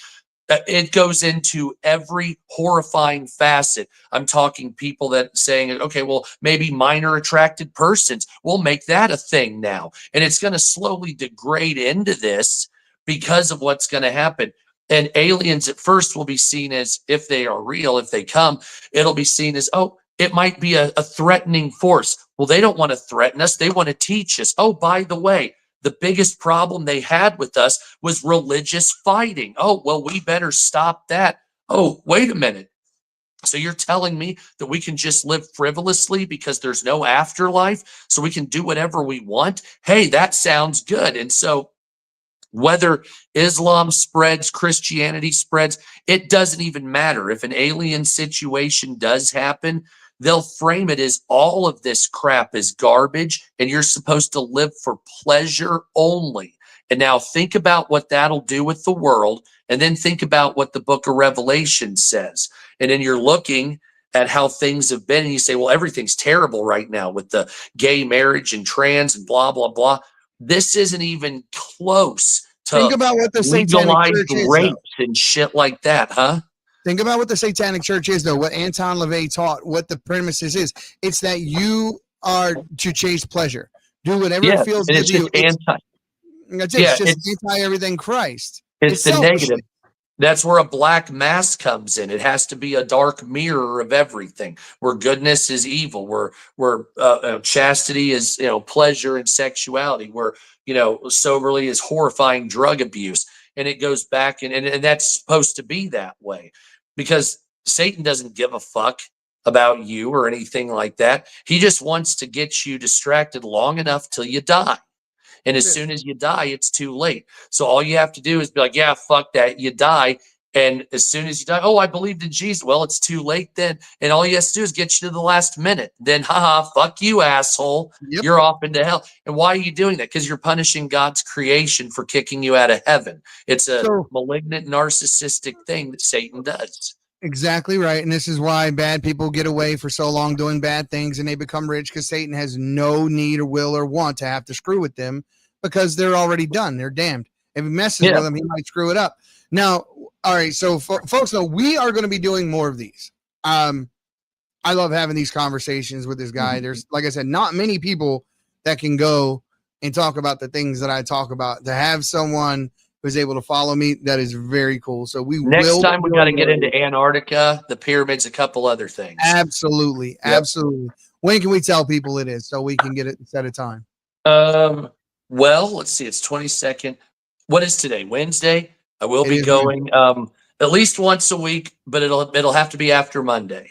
It goes into every horrifying facet. I'm talking people that saying, okay, well, maybe minor attracted persons, we'll make that a thing now. And it's going to slowly degrade into this because of what's going to happen. And aliens at first will be seen as, if they are real, if they come, it'll be seen as, oh, it might be a threatening force. Well, they don't want to threaten us. They want to teach us. Oh, by the way, the biggest problem they had with us was religious fighting. Oh, well, we better stop that. Oh, wait a minute. So you're telling me that we can just live frivolously because there's no afterlife, so we can do whatever we want? Hey, that sounds good. And so whether Islam spreads, Christianity spreads, it doesn't even matter. If an alien situation does happen, they'll frame it as all of this crap is garbage and you're supposed to live for pleasure only. And now think about what that'll do with the world, and then think about what the book of Revelation says. And then you're looking at how things have been and you say, well, everything's terrible right now with the gay marriage and trans and blah, blah, blah. This isn't even close to think about what the Satanic Church is, rapes and shit like that, huh? Think about what the Satanic Church is, though, what Anton LaVey taught, what the premises is. It's that you are to chase pleasure. Do whatever it feels good to you. It's just anti everything Christ. It's the negative. That's where a black mass comes in. It has to be a dark mirror of everything, where goodness is evil, where chastity is, pleasure and sexuality, where, soberly is horrifying drug abuse. And it goes back and that's supposed to be that way, because Satan doesn't give a fuck about you or anything like that. He just wants to get you distracted long enough till you die. And as soon as you die, it's too late. So all you have to do is be like, yeah, fuck that. You die. And as soon as you die, oh, I believed in Jesus. Well, it's too late then. And all you have to do is get you to the last minute. Then, haha, fuck you, asshole. Yep. You're off into hell. And why are you doing that? Because you're punishing God's creation for kicking you out of heaven. It's a malignant, narcissistic thing that Satan does. Exactly right. And this is why bad people get away for so long doing bad things and they become rich, because Satan has no need or will or want to have to screw with them, because they're already done. They're damned. If he messes with them, he might screw it up. Now, all right. So folks know we are going to be doing more of these. I love having these conversations with this guy. There's, like I said, not many people that can go and talk about the things that I talk about. To have someone who's able to follow me, that is very cool. So next time we got to get into Antarctica, the pyramids, a couple other things. Absolutely. Absolutely. When can we tell people it is so we can get it set a time? Well, let's see. It's 22nd. What is today? Wednesday. I will be going at least once a week, but it'll have to be after Monday.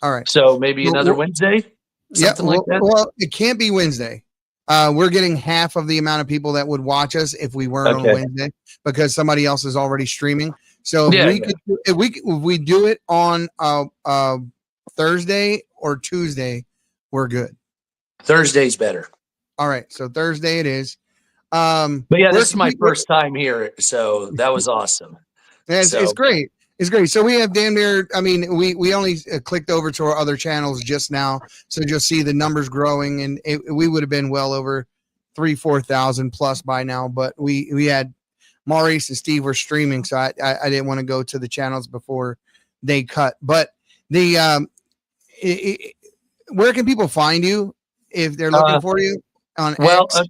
All right. So maybe another Wednesday. Something like that. Well, it can't be Wednesday. We're getting half of the amount of people that would watch us if we weren't on Wednesday, because somebody else is already streaming. So if we do it on Thursday or Tuesday, we're good. Thursday's better. All right. So Thursday it is. But yeah, this is my first time here, so that was awesome. It's great. It's great. So we have damn near, I mean, we only clicked over to our other channels just now. So you'll see the numbers growing, and we would have been well over 4,000 plus by now. But we had Maurice and Steve were streaming. So I didn't want to go to the channels before they cut. But where can people find you if they're looking for you on X?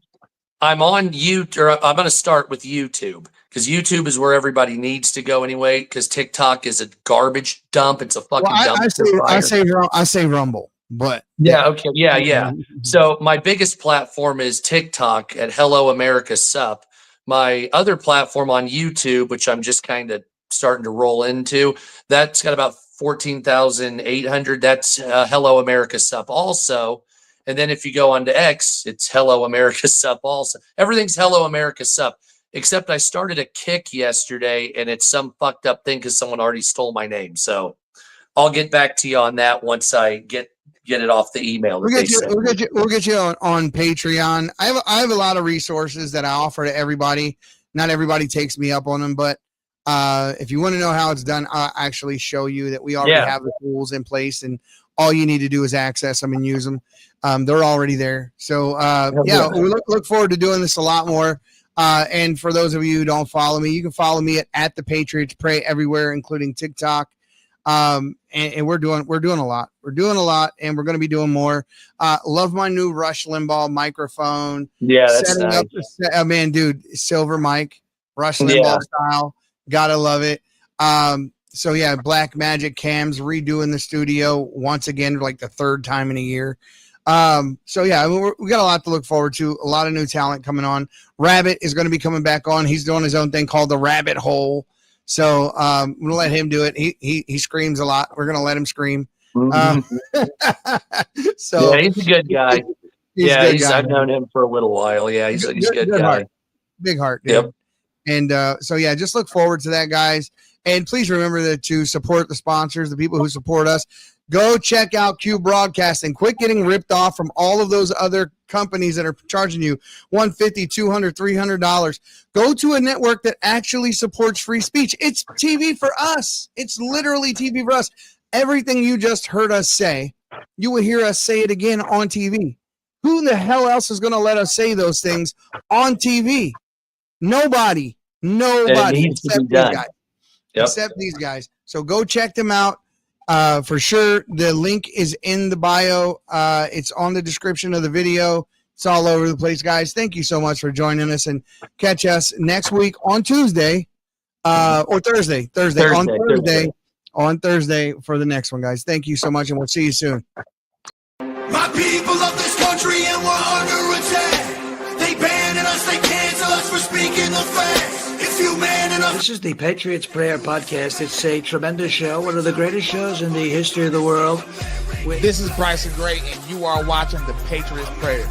I'm on YouTube. I'm going to start with YouTube, because YouTube is where everybody needs to go anyway, because TikTok is a garbage dump. It's a fucking dump. I say Rumble. but Okay. Yeah. So my biggest platform is TikTok at Hello America Sup. My other platform on YouTube, which I'm just kind of starting to roll into, that's got about 14,800. That's Hello America Sup also. And then if you go on to X, it's Hello America Sup also. Everything's Hello America Sup, except I started a Kick yesterday, and it's some fucked up thing because someone already stole my name. So I'll get back to you on that once I get it off the email. We'll get you on Patreon. I have a lot of resources that I offer to everybody. Not everybody takes me up on them, but if you want to know how it's done, I'll actually show you that we already have the tools in place, and all you need to do is access them and use them. They're already there. So we look forward to doing this a lot more. And for those of you who don't follow me, you can follow me at the Patriots Pray everywhere, including TikTok. And we're doing a lot. We're doing a lot, and we're going to be doing more. Love my new Rush Limbaugh microphone. Yeah, that's setting nice. up, man, dude, silver mic, Rush Limbaugh style. Gotta love it. So yeah, Black Magic Cams redoing the studio once again, like the third time in a year. So yeah, we got a lot to look forward to. A lot of new talent coming on. Rabbit is going to be coming back on. He's doing his own thing called the Rabbit Hole. So I'm gonna let him do it. He screams a lot. We're gonna let him scream. So yeah, he's a good guy. I've known him for a little while. Yeah, he's a good guy. Heart. Big heart. Dude. Yep. And so yeah, just look forward to that, guys. And please remember to support the sponsors, the people who support us. Go check out Q Broadcasting. Quit getting ripped off from all of those other companies that are charging you $150, $200, $300. Go to a network that actually supports free speech. It's TV for us. It's literally TV for us. Everything you just heard us say, you will hear us say it again on TV. Who the hell else is going to let us say those things on TV? Nobody except these guys. Except these guys. So go check them out. For sure. The link is in the bio. It's on the description of the video. It's all over the place, guys. Thank you so much for joining us, and catch us next week on Tuesday or Thursday. On Thursday for the next one, guys. Thank you so much, and we'll see you soon. My people of this country, and we're under attack. They banning us, they cancel us for speaking the facts. If you man enough. This is the Patriots Prayer Podcast. It's a tremendous show, one of the greatest shows in the history of the world. This is Bryson Gray, and you are watching the Patriots Prayer.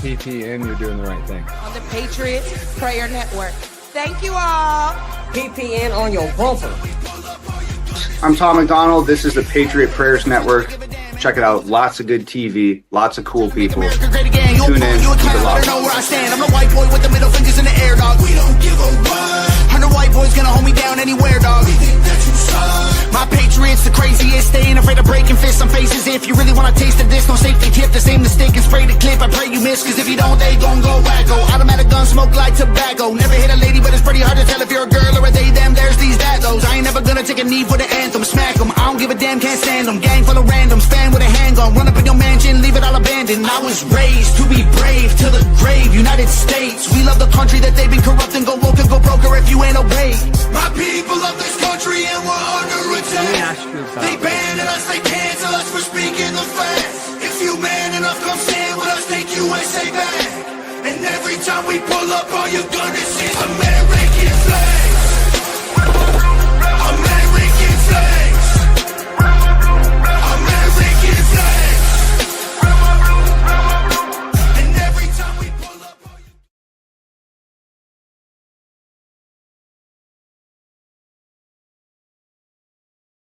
PPN, you're doing the right thing. On the Patriots Prayer Network. Thank you all. PPN on your bumper. I'm Tom McDonald. This is the Patriot Prayers Network. Check it out. Lots of good TV. Lots of cool people. Tune in. Keep it locked. Know where I stand. I'm the white boy with the middle fingers in the air, dog. We don't give a what. 100 white boys gonna hold me down anywhere, dog. We think that you suck. My Patriots the craziest. They ain't afraid of breaking fists on faces. If you really wanna taste of this, no safety tip. The same mistake and spray the clip. I pray you miss, cause if you don't, they gon' go wacko. Automatic gun smoke like tobacco. Never hit a lady, but it's pretty hard to tell if you're a girl or a they, them, there's these, that, those. I ain't never gonna take a knee for the anthem. Smack them. I don't give a damn, can't stand them. Gang full of randoms. Fan with a handgun. Run up in your mansion, leave it all abandoned. I was raised to be brave to the grave. United States, we love the country that they've been corrupting. Go